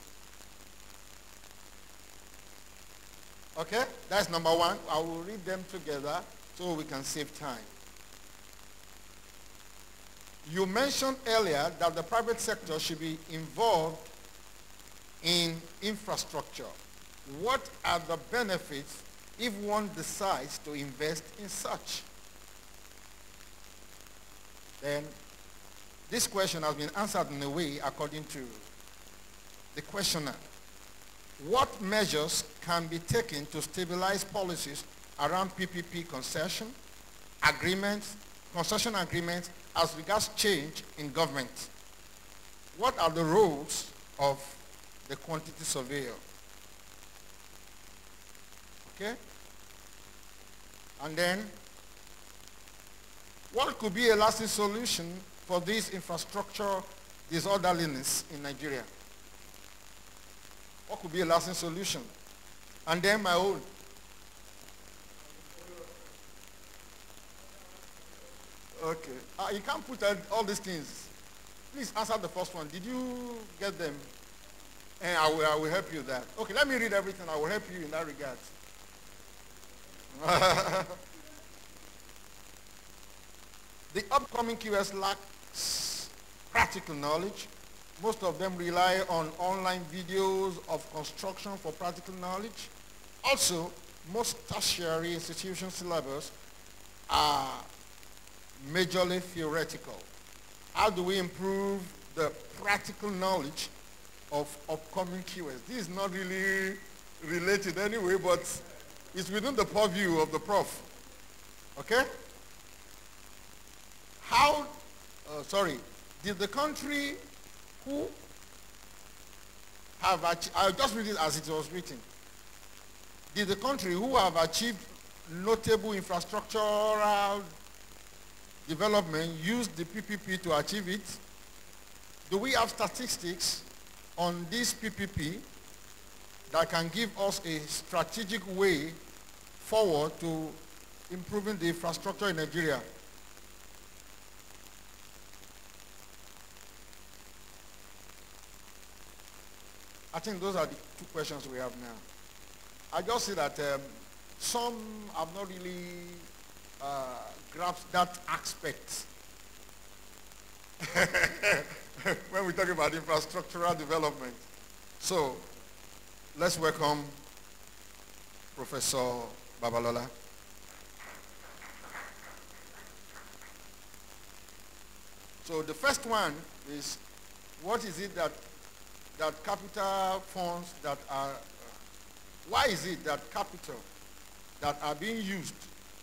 Okay, that's number one. I will read them together so we can save time. You mentioned earlier that the private sector should be involved in infrastructure. What are the benefits if one decides to invest in such? Then this question has been answered in a way according to the questioner. What measures can be taken to stabilize policies around PPP concession agreements as regards change in government? What are the roles of the quantity surveyor? Okay? And then, what could be a lasting solution for this infrastructure disorderliness in Nigeria? What could be a lasting solution? And then my own. Okay. You can't put all these things. Please answer the first one. Did you get them? And I will help you with that. Okay, let me read everything. I will help you in that regard. The upcoming QS lacks practical knowledge. Most of them rely on online videos of construction for practical knowledge. Also, most tertiary institution syllabus are majorly theoretical. How do we improve the practical knowledge of upcoming QS? This is not really related anyway, but it's within the purview of the prof. Okay? Did the country who have achieved, I'll just read it as it was written. Did the country who have achieved notable infrastructural development use the PPP to achieve it? Do we have statistics on this PPP that can give us a strategic way forward to improving the infrastructure in Nigeria? I think those are the two questions we have now. I just see that some have not really grasped that aspect when we talk about infrastructural development. So let's welcome Professor Babalola. So the first one is, what is it that capital funds that are, why is it that capital that are being used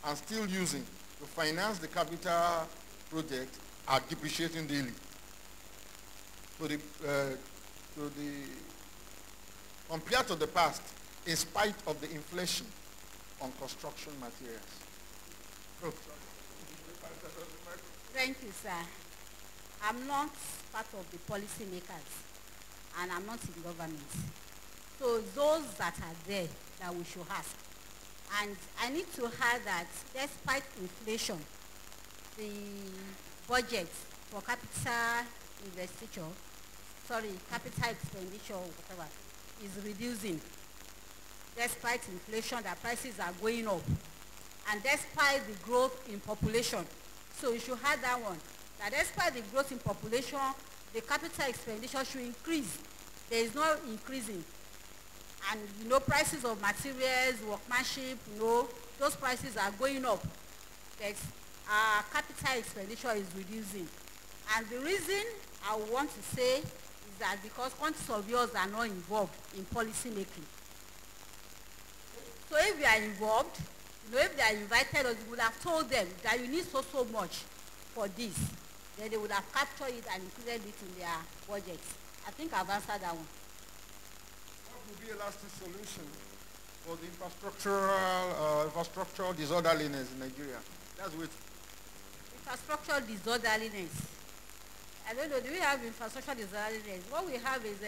and still using to finance the capital project are depreciating daily? Compared to the past, in spite of the inflation on construction materials. Oh. Thank you, sir. I'm not part of the policy makers, and I'm not in government. So those that are there that we should ask. And I need to add that despite inflation, the budget for capital expenditure, whatever, is reducing. Despite inflation, the prices are going up. And despite the growth in population. So you should add that one. That despite the growth in population, the capital expenditure should increase. There is no increasing. And prices of materials, workmanship, those prices are going up. Our capital expenditure is reducing. And the reason I want to say is that because countries of yours are not involved in policy making. So if we are involved, if they are invited us, we would have told them that you need so much for this. Then they would have captured it and included it in their budget. I think I've answered that one. What would be a lasting solution for the infrastructural disorderliness in Nigeria? That's with infrastructural disorderliness. I don't know, do we have infrastructural disorderliness? What we have is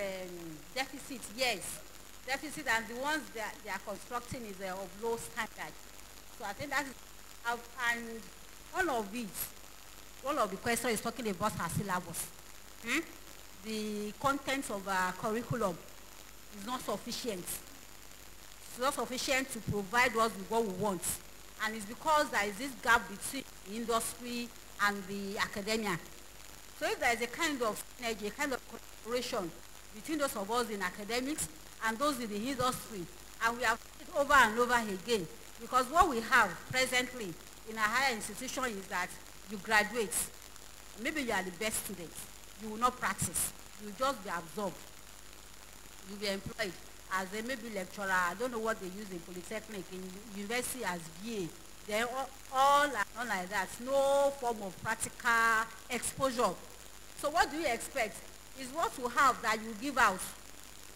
deficit, yes. Deficit, and the ones that they are constructing is of low standard. So I think that is, and one of the questions is talking about our syllabus. The content of our curriculum is not sufficient. It's not sufficient to provide us with what we want. And it's because there is this gap between the industry and the academia. So if there is a kind of synergy, a kind of collaboration between those of us in academics and those in the industry, and we have it over and over again, because what we have presently in a higher institution is that you graduate, maybe you are the best student, you will not practice, you will just be absorbed, you will be employed as a maybe lecturer, I don't know what they use in Polytechnic, in university as VA, then all are not like that, no form of practical exposure. So what do you expect? Is what you have that you give out.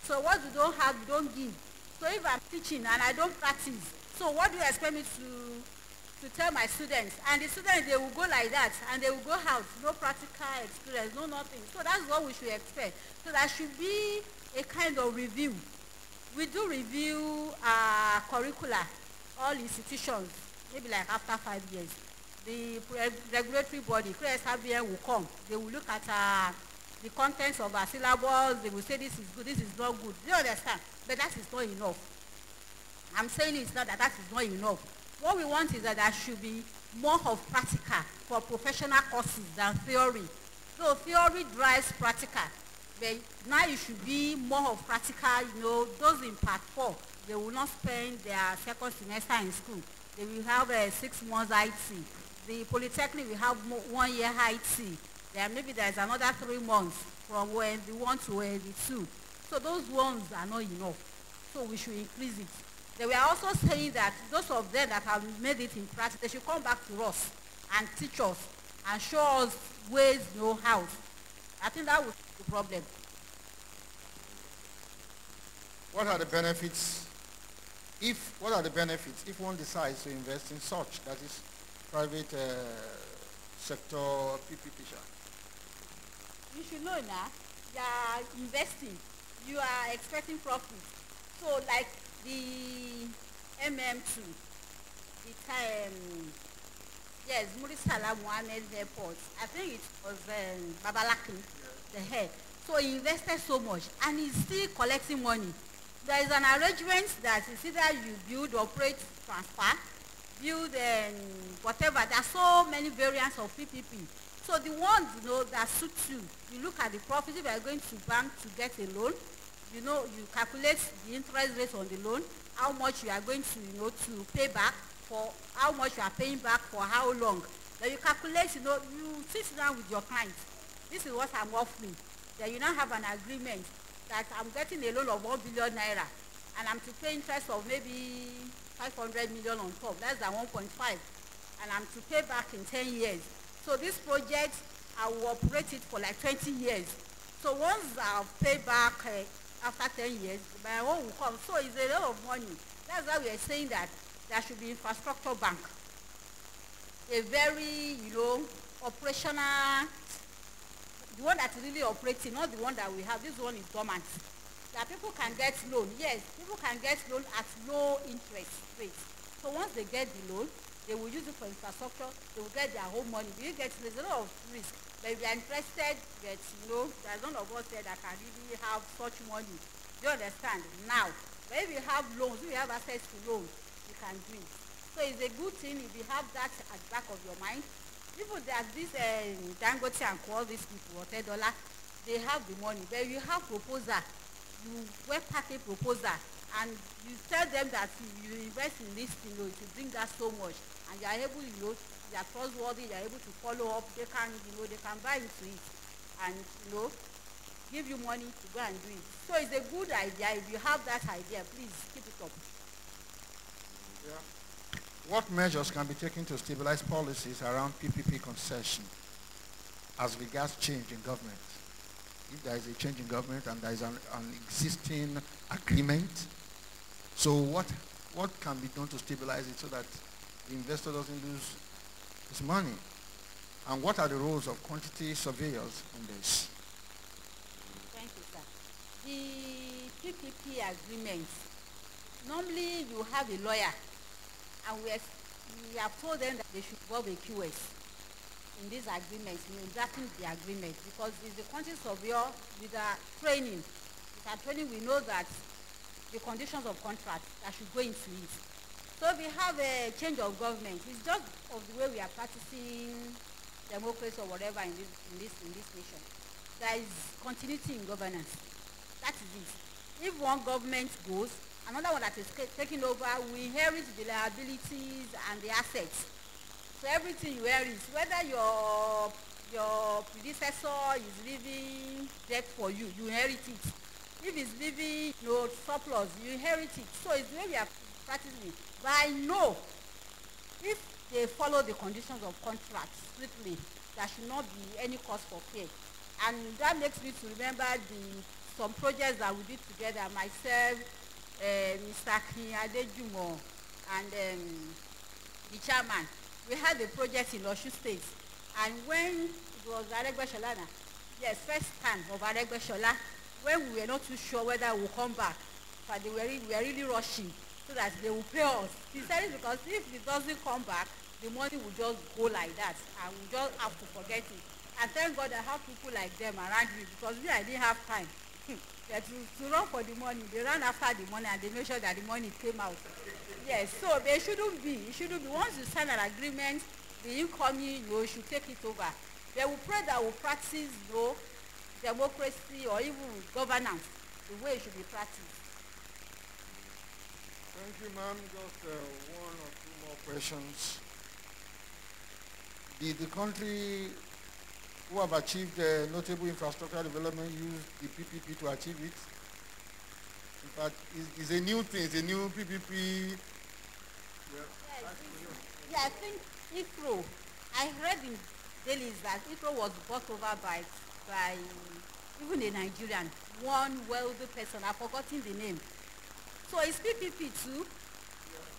So what you don't have, you don't give. So if I'm teaching and I don't practice, so what do you expect me to tell my students? And the students, they will go like that, and they will go out, no practical experience, no nothing. So that's what we should expect. So there should be a kind of review. We do review curricula, all institutions, maybe like after 5 years. the regulatory body, KSRBN, will come. They will look at the contents of our syllabus. They will say this is good, this is not good. Do you understand? But that is not enough. I'm saying it's not that is not enough. What we want is that there should be more of practical for professional courses than theory. So theory drives practical. But now it should be more of practical. You know, those in part 4, they will not spend their second semester in school. They will have 6 months IT. The Polytechnic will have 1 year IT. Then maybe there's another 3 months from when the 1 to the 2. So those ones are not enough. So we should increase it. They were also saying that those of them that have made it in practice, they should come back to us and teach us and show us ways, know-how. I think that was the problem. What are the benefits if one decides to invest in such, that is private sector PPP? You should know now, you are investing, you are expecting profit. So like the MM2, the time, yes, Murisala Mohammed Airport, I think it was Babalaki, the head. So he invested so much and he's still collecting money. There is an arrangement that it's either you build, operate, transfer, build whatever. There are so many variants of PPP. So the ones, you know, that suit you, you look at the profit. If you are going to bank to get a loan, you know, you calculate the interest rate on the loan, how much you are going to, you know, to pay back, for how much you are paying back for how long. Then you calculate, you know, you sit down with your client. This is what I'm offering. Then you now have an agreement that I'm getting a loan of 1 billion naira and I'm to pay interest of maybe 500 million on top. That's the 1.5. And I'm to pay back in 10 years. So this project, I will operate it for like 20 years. So once I've paid back after 10 years, my own will come. So it's a lot of money. That's why we are saying that there should be infrastructure bank. A very, you know, operational, the one that is really operating, not the one that we have. This one is dormant. That people can get loan. Yes, people can get loan at low interest rates. So once they get the loan, they will use it for infrastructure. They will get their own money. There's a lot of risk. But if they are interested, that, you know, there's none of us there that can really have such money. Do you understand? Now, but if you have loans, if you have access to loans, you can do it. So it's a good thing if you have that at the back of your mind. People that this Dangote and all these people, $10, they have the money. But you have proposal, you web pack a proposal, and you tell them that you invest in this thing, you know, it will bring us so much, and you are able, you know, you are trustworthy, you are able to follow up. They can, you know, they can buy into it, and, you know, give you money to go and do it. So it's a good idea. If you have that idea, please keep it up. Yeah. What measures can be taken to stabilize policies around PPP concession as regards change in government? If there is a change in government and there is an existing agreement, so what can be done to stabilize it so that the investor doesn't lose his money? And what are the roles of quantity surveyors in this? Thank you, sir. The PPP agreement, normally you have a lawyer, and we have told them that they should involve a QS in this agreement, in drafting the agreement, because it's the quantity surveyor with our training. With our training, we know that the conditions of contract that should go into it. So if we have a change of government, it's just of the way we are practicing democracy or whatever in this nation. There is continuity in governance. That is it. If one government goes, another one that is taking over, we inherit the liabilities and the assets. So everything you inherit, whether your predecessor is leaving debt for you, you inherit it. If he's leaving surplus, you inherit it. So it's the way we are practicing it. But I know if they follow the conditions of contract strictly, there should not be any cause for fear. And that makes me to remember some projects that we did together, myself, Mr. Adejumo, and the chairman. We had a project in Osun State, and when it was Aregbesola, yes, first time of Aregbesola, when we were not too sure whether we will come back, but we were really rushing so that they will pay us. He said it because if it doesn't come back, the money will just go like that, and we just have to forget it. And thank God I have people like them around me, because me, I didn't have time. Yeah, to run for the money. They ran after the money and they made sure that the money came out. Yes, so they shouldn't be. It shouldn't be. Once you sign an agreement, the incoming, should take it over. They will pray that will practice, democracy or even governance the way it should be practiced. Thank you, ma'am. Just one or two more questions. Did the country who have achieved notable infrastructure development use the PPP to achieve it? In fact, it's a new thing. It's a new PPP. Yeah, I think ICRO, I read in dailies that ICRO was bought over by even a Nigerian, one wealthy person. I've forgotten the name. So it's PPP too.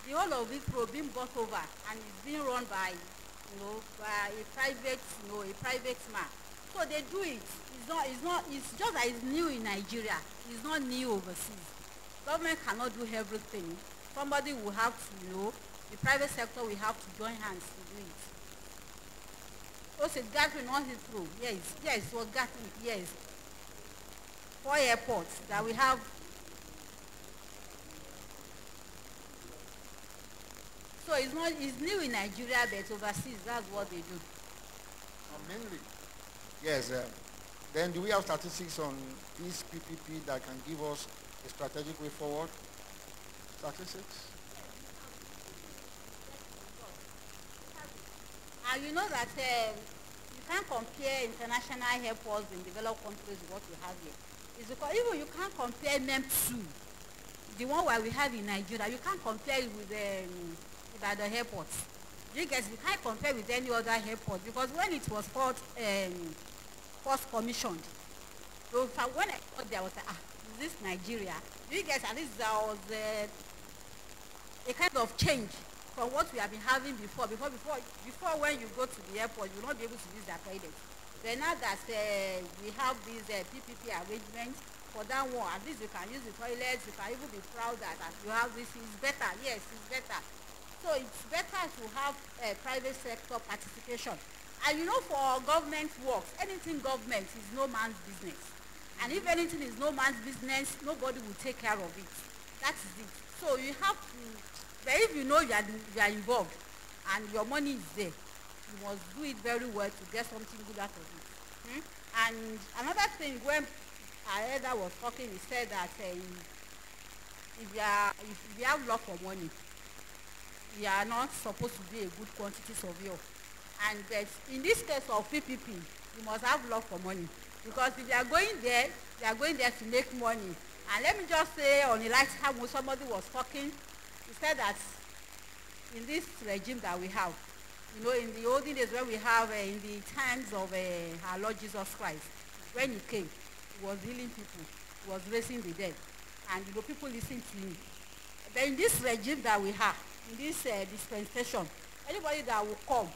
The whole of ICRO being bought over, and it's being run by, by a private man. So they do it. It's just that it's new in Nigeria. It's not new overseas. Government cannot do everything. Somebody will have to, the private sector will have to join hands to do it. Also, Gatwick, not ICRO. Yes, it was Gatwick, yes. 4 airports that we have. So it's new in Nigeria, but overseas, that's what they do. Mainly. Yes. Then do we have statistics on this PPP that can give us a strategic way forward? Statistics? And you know that you can't compare international airports in developed countries with what we have here. It's because even you can't compare MEM2, the one where we have in Nigeria, you can't compare it with the airports. You can't compare with any other airport, because when it was first commissioned, so when I thought there was is this Nigeria? You guys, at least there was a kind of change from what we have been having before. Before when you go to the airport, you will not be able to use their toilet. Then now that we have these PPP arrangements, for that one, at least you can use the toilets. You can even be proud that you have this. It's better. Yes, it's better. So it's better to have private sector participation. And for government works, anything government is no man's business. And if anything is no man's business, nobody will take care of it. That is it. So you have to, but if you know you are involved and your money is there, you must do it very well to get something good out of it. And another thing, when Aeda was talking, he said that if you have love for money, you are not supposed to be a good quantity surveyor. And but in this case of PPP, you must have love for money, because if you are going there to make money. And let me just say, on the last time when somebody was talking, he said that in this regime that we have, in the olden days when we have, in the times of our Lord Jesus Christ, when he came, he was healing people, he was raising the dead, and people listened to him. But in this regime that we have, in this dispensation, anybody that will come,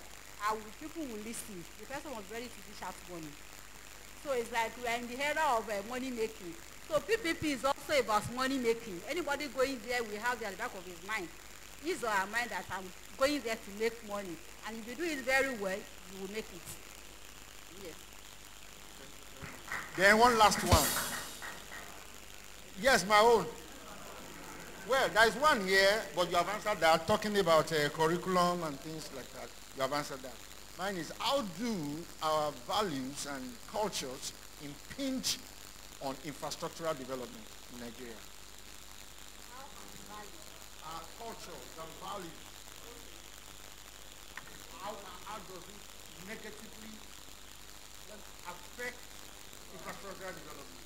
people will listen. The person was ready to dish out money. So it's like we are in the era of money making. So PPP is also about money making. Anybody going there will have at the back of his mind, his or her mind, that I'm going there to make money. And if you do it very well, you will make it. Yes. Then one last one. Yes, my own. Well, there is one here, but you have answered that, talking about curriculum and things like that. You have answered that. Mine is, how do our values and cultures impinge on infrastructural development in Nigeria? Our cultures and values. How does it negatively affect infrastructural development?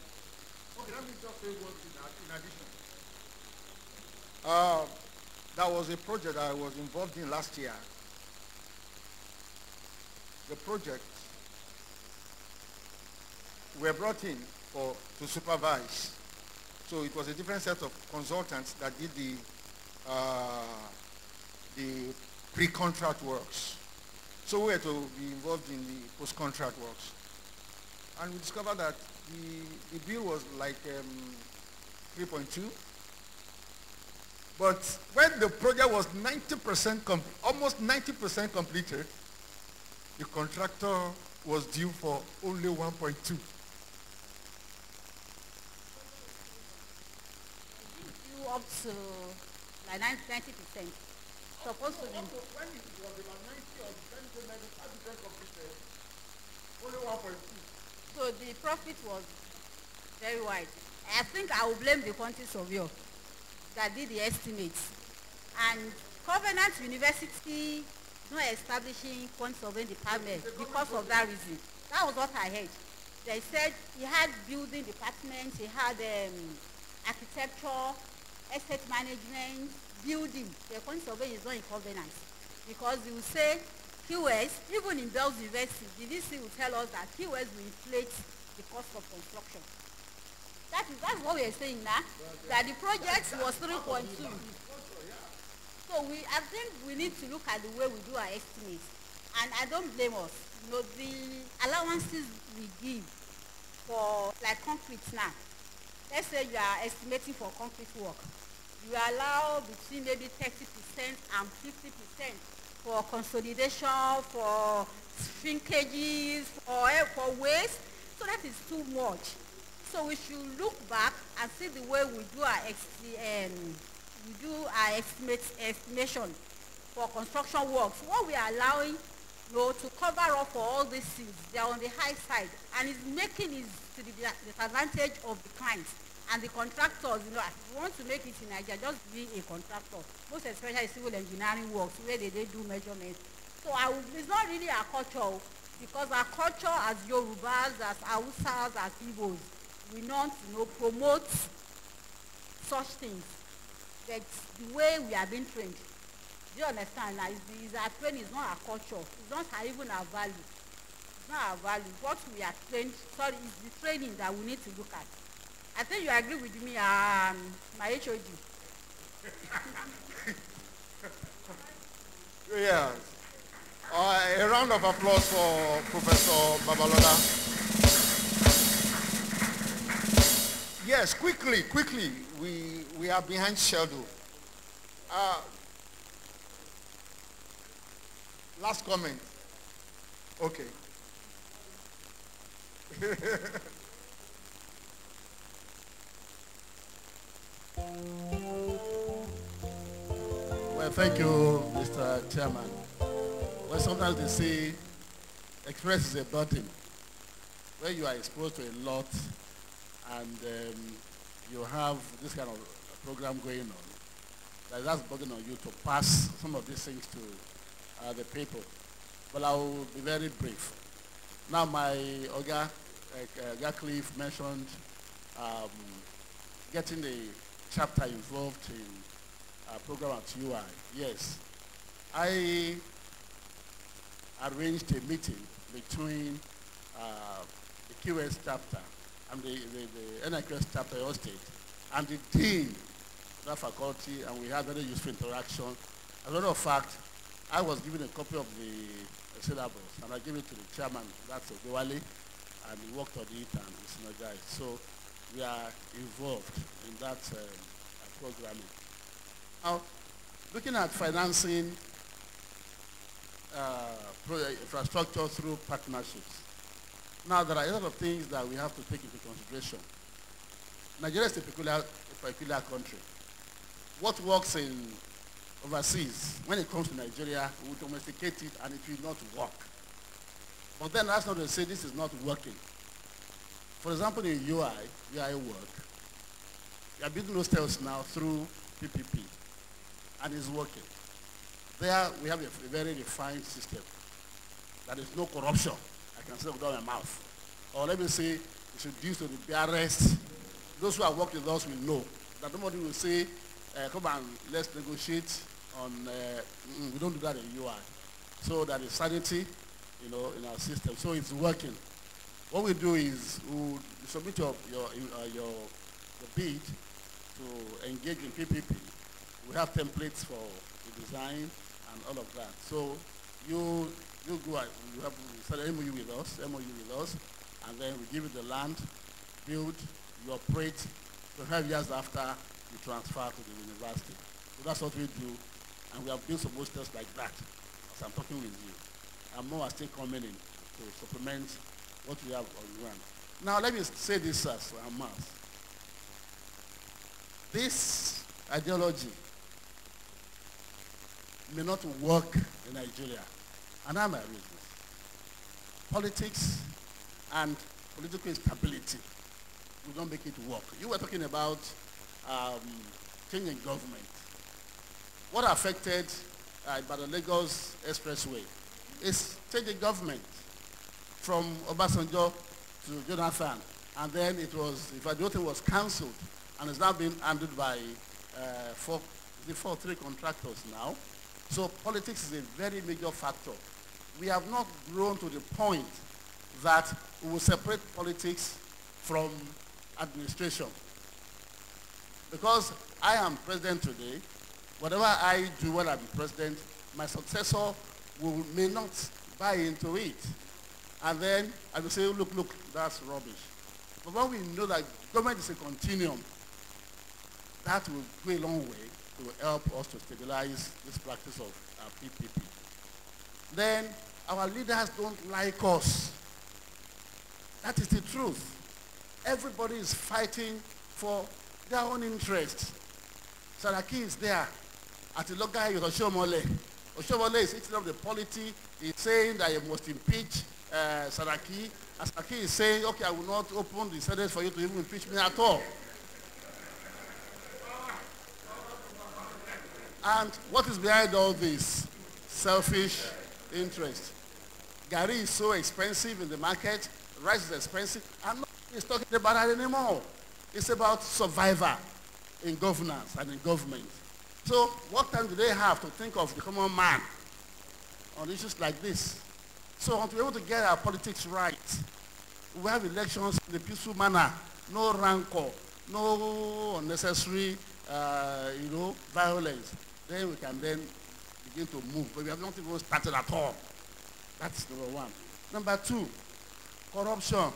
Okay, let me just say one thing in addition. That was a project I was involved in last year. The project, were brought in to supervise. So it was a different set of consultants that did the pre-contract works. So we had to be involved in the post-contract works. And we discovered that the bill was like 3.2. But when the project was 90%, almost 90% completed, the contractor was due for only 1.2. You up to like 90%. Supposed to be. When it was about 90 or 95% completed, only 1.2. So the profit was very wide. I think I will blame the quantity surveyor that did the estimates. And Covenant University not establishing quantity surveying department because of that reason. That was what I heard. They said he had building department, he had architecture, estate management, building. The quantity surveying is not in Covenant. Because you say QS, even in Bells University, the VC will tell us that QS will inflate the cost of construction. That's what we are saying now, that the project was 3.2. So I think we need to look at the way we do our estimates. And I don't blame us. You know, the allowances we give for like concrete now. Let's say you are estimating for concrete work. You allow between maybe 30% and 50% for consolidation, for shrinkages, for waste. So that is too much. So we should look back and see the way we do our estimation for construction works. What we are allowing, you know, to cover up for all these things, they are on the high side, and it's making it to the disadvantage of the clients and the contractors. You know, if you want to make it in Nigeria, just be a contractor. Most especially civil engineering works where they do measurements. So it's not really our culture, because our culture as Yorubas, as Hausas, as Igbos, we not, you know, promote such things. That's the way we are being trained. Do you understand? Now, our training is not our culture. It's not even our value. It's not our value. What we are trained, it's the training that we need to look at. I think you agree with me, my HOD. Yes. A round of applause for Professor Babalola. Yes, quickly, we are behind schedule. Last comment. Okay. Well, thank you, Mr. Chairman. Well, sometimes they say experience is a burden. When you are exposed to a lot and you have this kind of program going on, that's burden on you to pass some of these things to the people. But I will be very brief. Now, my Oga Cliff mentioned getting the chapter involved in program at UI. Yes, I arranged a meeting between the QS chapter and the NIQS chapter of state and the dean of that faculty, and we had very useful interaction. As a matter of fact, I was given a copy of the syllabus, and I gave it to the chairman, that's Ogewale, and he worked on it and he synergized. So we are involved in that programming. Now, looking at financing infrastructure through partnerships. Now, there are a lot of things that we have to take into consideration. Nigeria is a peculiar country. What works in overseas, when it comes to Nigeria, we will domesticate it and it will not work. But then that's not to say this is not working. For example, in UI work, we are building hostels now through PPP, and it's working. There we have a very refined system. There is no corruption. I can say it without my mouth. Or let me say, it's reduced to the barest. Those who have worked with us will know that nobody will say, come and let's negotiate on, we don't do that in UI. So there is sanity, you know, in our system. So it's working. What we do is we submit your bid to engage in PPP. We have templates for the design and all of that. So you go out, you have to start MOU with us, and then we give you the land, build, you operate, so 5 years after you transfer to the university. So that's what we do. And we have built some hostels like that as I'm talking with you. And more are still coming in to supplement what we have on ground. Now let me say this as a mass. This ideology may not work in Nigeria. And I'm a reason. Politics and political instability will not make it work. You were talking about changing government. What affected by the Lagos Expressway is changing government from Obasanjo to Jonathan, and then it was, if the whole thing was cancelled, and it's now being handled by three contractors now. So politics is a very major factor. We have not grown to the point that we will separate politics from administration. Because I am president today, whatever I do when I'm president, my successor may not buy into it. And then I will say, look, that's rubbish. But when we know that government is a continuum, that will go a long way to help us to stabilize this practice of PPP. Then our leaders don't like us. That is the truth. Everybody is fighting for their own interests. Saraki is there at the local with Oshomole. Oshomole is eating up the polity. He's saying that you must impeach Saraki. And Saraki is saying, okay, I will not open the Senate for you to even impeach me at all. And what is behind all this? Selfish interest. Gari is so expensive in the market, rice is expensive, and nobody is talking about that anymore. It's about survival in governance and in government. So what time do they have to think of the common man on issues like this? So to be able to get our politics right, we have elections in a peaceful manner, no rancor, no unnecessary violence. Then we can then begin to move. But we have not even started at all. That's number one. Number two, corruption.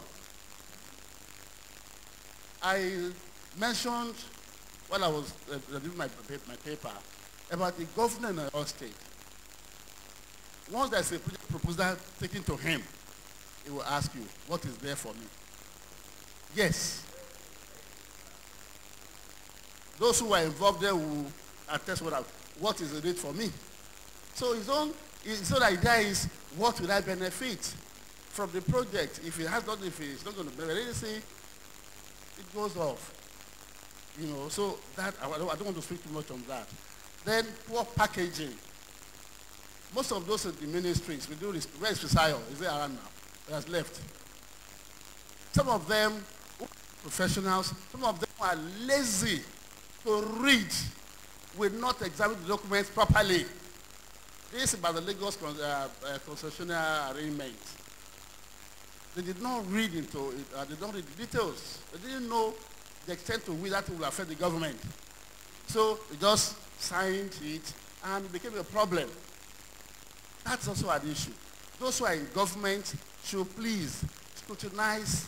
I mentioned while I was reading my paper about the governor in our state. Once there's a proposal taken to him, he will ask you, what is there for me? Yes. Those who are involved there will attest what is the need for me. So his own idea is, what will I benefit from the project? If it's not going to benefit, see, it goes off. So that I don't want to speak too much on that. Then poor packaging. Most of those in the ministries, we do this. Where is Fisayo? Is he around now? He has left. Some of them professionals, some of them are lazy to read, will not examine the documents properly. This is about the Lagos concessional arrangement. They did not read into it, they don't read the details. They didn't know the extent to which that will affect the government. So they just signed it and it became a problem. That's also an issue. Those who are in government should please scrutinize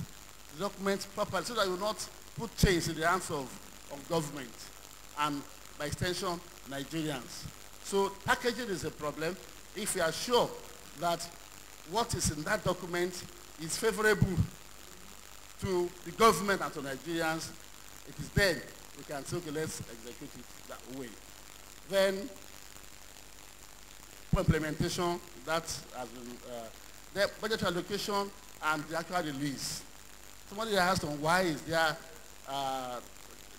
the documents properly so that you will not put chains in the hands of government and by extension Nigerians. So packaging is a problem. If we are sure that what is in that document is favorable to the government and to Nigerians, it is then we can say, okay, let's execute it that way. Then, for implementation, that has been, the budget allocation and the actual release. Somebody asked on why is there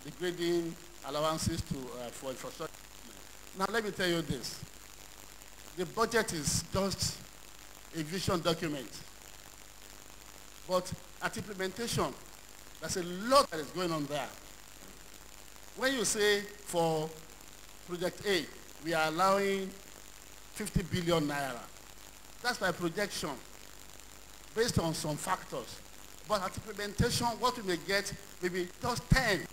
degrading allowances for infrastructure. Now let me tell you this. The budget is just a vision document. But at implementation, there's a lot that is going on there. When you say for Project A, we are allowing 50 billion naira, that's my projection based on some factors. But at implementation, what we may get may be just 10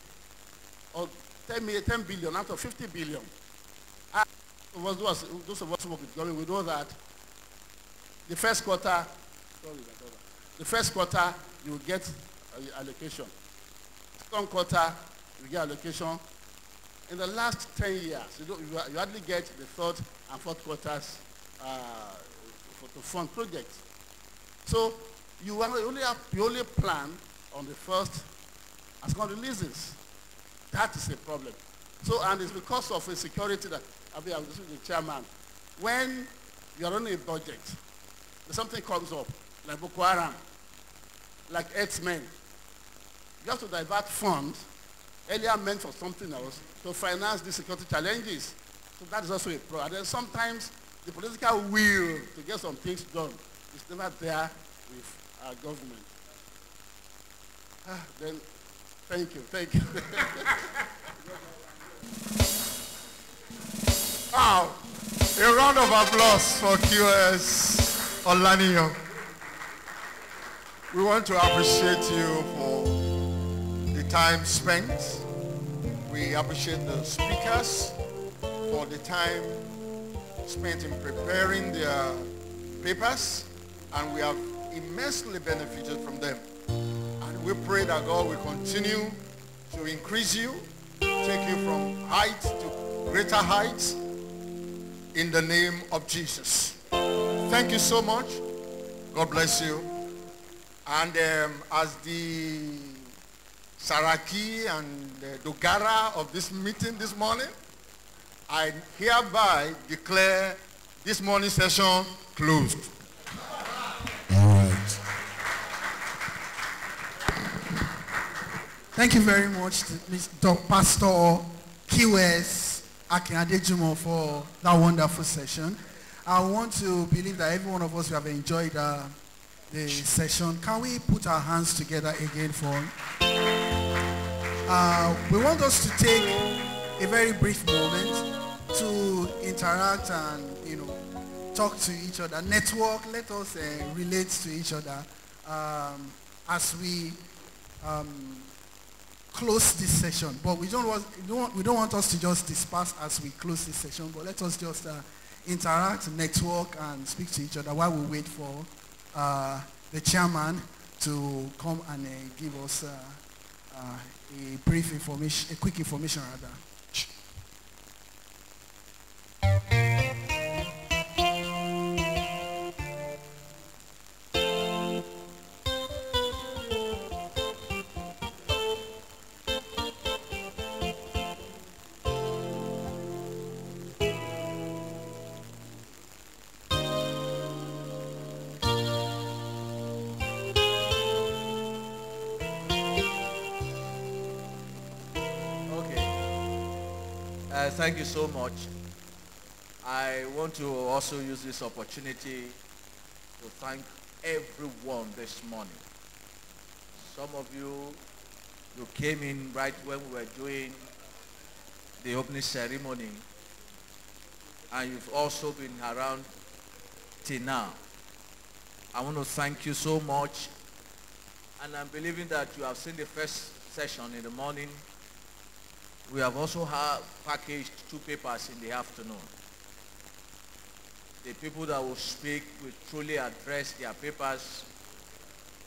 or 10 billion out of 50 billion. Those of us who work with government, we know that the first quarter, you will get allocation. Second quarter, you get allocation. In the last 10 years, you hardly get the third and fourth quarters to fund projects. So you only plan on the first and second releases. That is a problem. So, and it's because of insecurity that, I'm the chairman, when you're running a budget, something comes up, like Boko Haram, like X-Men, you have to divert funds earlier meant for something else to finance the security challenges. So that is also a problem. And then sometimes the political will to get some things done is never there with our government. Then, thank you. Wow. A round of applause for QS Olaniyan. We want to appreciate you for the time spent. We appreciate the speakers for the time spent in preparing their papers, and we have immensely benefited from them. And we pray that God will continue to increase you, take you from height to greater heights, in the name of Jesus. Thank you so much. God bless you. And as the Saraki and the Dogara of this meeting this morning, I hereby declare this morning session closed. All right. Thank you very much to Mr. Pastor QS Akin Adejumo for that wonderful session. I want to believe that every one of us have enjoyed the session. Can we put our hands together again for we want us to take a very brief moment to interact and talk to each other, network. Let us relate to each other as we close this session. But we don't want us to just disperse as we close this session, but let us just interact, network, and speak to each other while we wait for the chairman to come and give us a brief information, a quick information rather. Thank you so much. I want to also use this opportunity to thank everyone this morning. Some of you came in right when we were doing the opening ceremony, and you've also been around till now. I want to thank you so much, and I'm believing that you have seen the first session in the morning. We have also packaged 2 papers in the afternoon. The people that will speak will truly address their papers,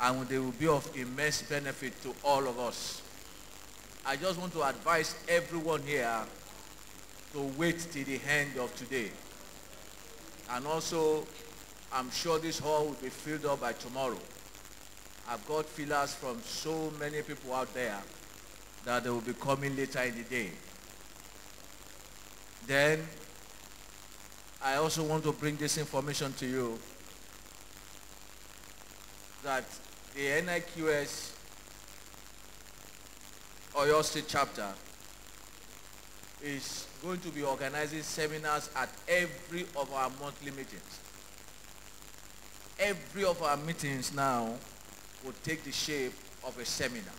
and they will be of immense benefit to all of us. I just want to advise everyone here to wait till the end of today. And also, I'm sure this hall will be filled up by tomorrow. I've got feelers from so many people out there that they will be coming later in the day. Then, I also want to bring this information to you that the NIQS Oyo State chapter is going to be organizing seminars at every of our monthly meetings. Every of our meetings now will take the shape of a seminar,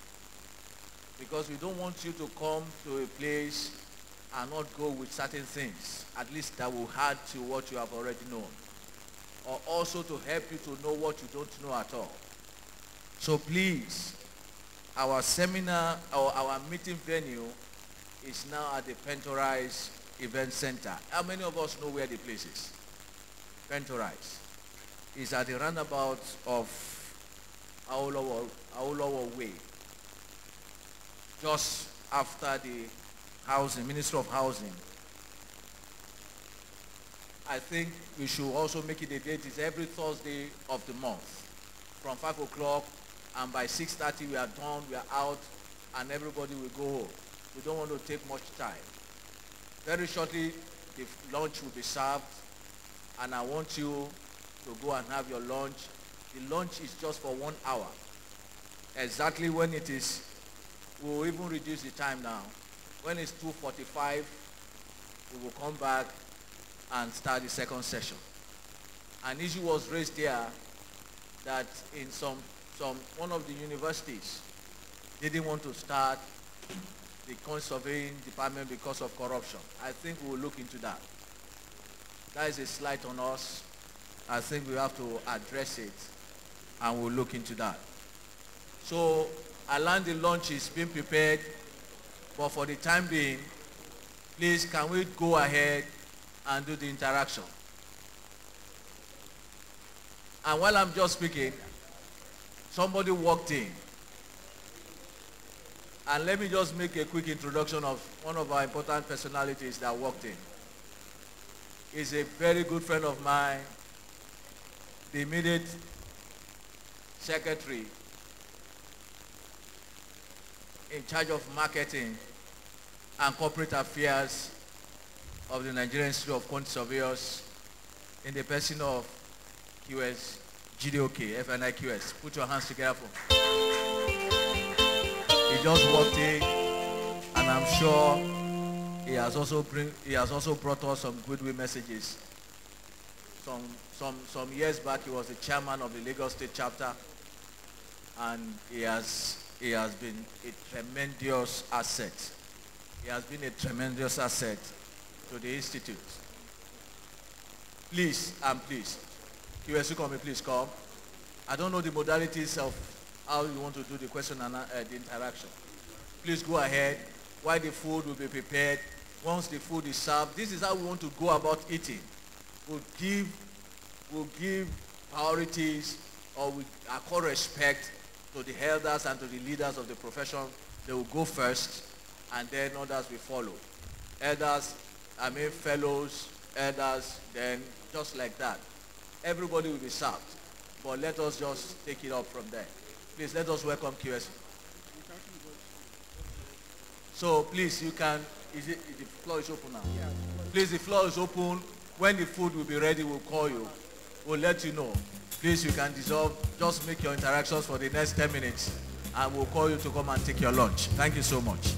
because we don't want you to come to a place and not go with certain things, at least that will add to what you have already known, or also to help you to know what you don't know at all. So please, our seminar or our meeting venue is now at the Pentorize Event Center. How many of us know where the place is? Pentorize is at the roundabout of Awolowo Way, just after the Housing, Ministry of Housing. I think we should also make it a date. It's every Thursday of the month from 5 o'clock, and by 6:30 we are done, we are out, and everybody will go home. We don't want to take much time. Very shortly, the lunch will be served, and I want you to go and have your lunch. The lunch is just for 1 hour. Exactly when it is, we'll even reduce the time now. When it's 2:45, we will come back and start the second session. An issue was raised there that in one of the universities, they didn't want to start the coin surveying department because of corruption. I think we will look into that. That is a slight on us. I think we have to address it, and we'll look into that. So, Alan, the lunch is being prepared, but for the time being, please can we go ahead and do the interaction? And while I'm just speaking, somebody walked in. And let me just make a quick introduction of one of our important personalities that walked in. He's a very good friend of mine, the immediate secretary in charge of marketing and corporate affairs of the Nigerian Institute of Quantity Surveyors, in the person of QS, GDOK, NIQS. Put your hands together for him. He just walked in, and I'm sure he has also brought us some goodwill messages. Some years back, he was the chairman of the Lagos State chapter, and he has been a tremendous asset. He has been a tremendous asset to the institute. Please, QSU come, please come. I don't know the modalities of how you want to do the question and the interaction. Please go ahead while the food will be prepared. Once the food is served, this is how we want to go about eating. We'll give priorities, or we accord respect to the elders and to the leaders of the profession. They will go first, and then others will follow. Fellows, elders, then just like that. Everybody will be served, but let us just take it up from there. Please, let us welcome QS. So please, the floor is open now? Yeah. Please, the floor is open. When the food will be ready, we'll call you. We'll let you know. Please, you can dissolve. Just make your interactions for the next 10 minutes, and we'll call you to come and take your lunch. Thank you so much.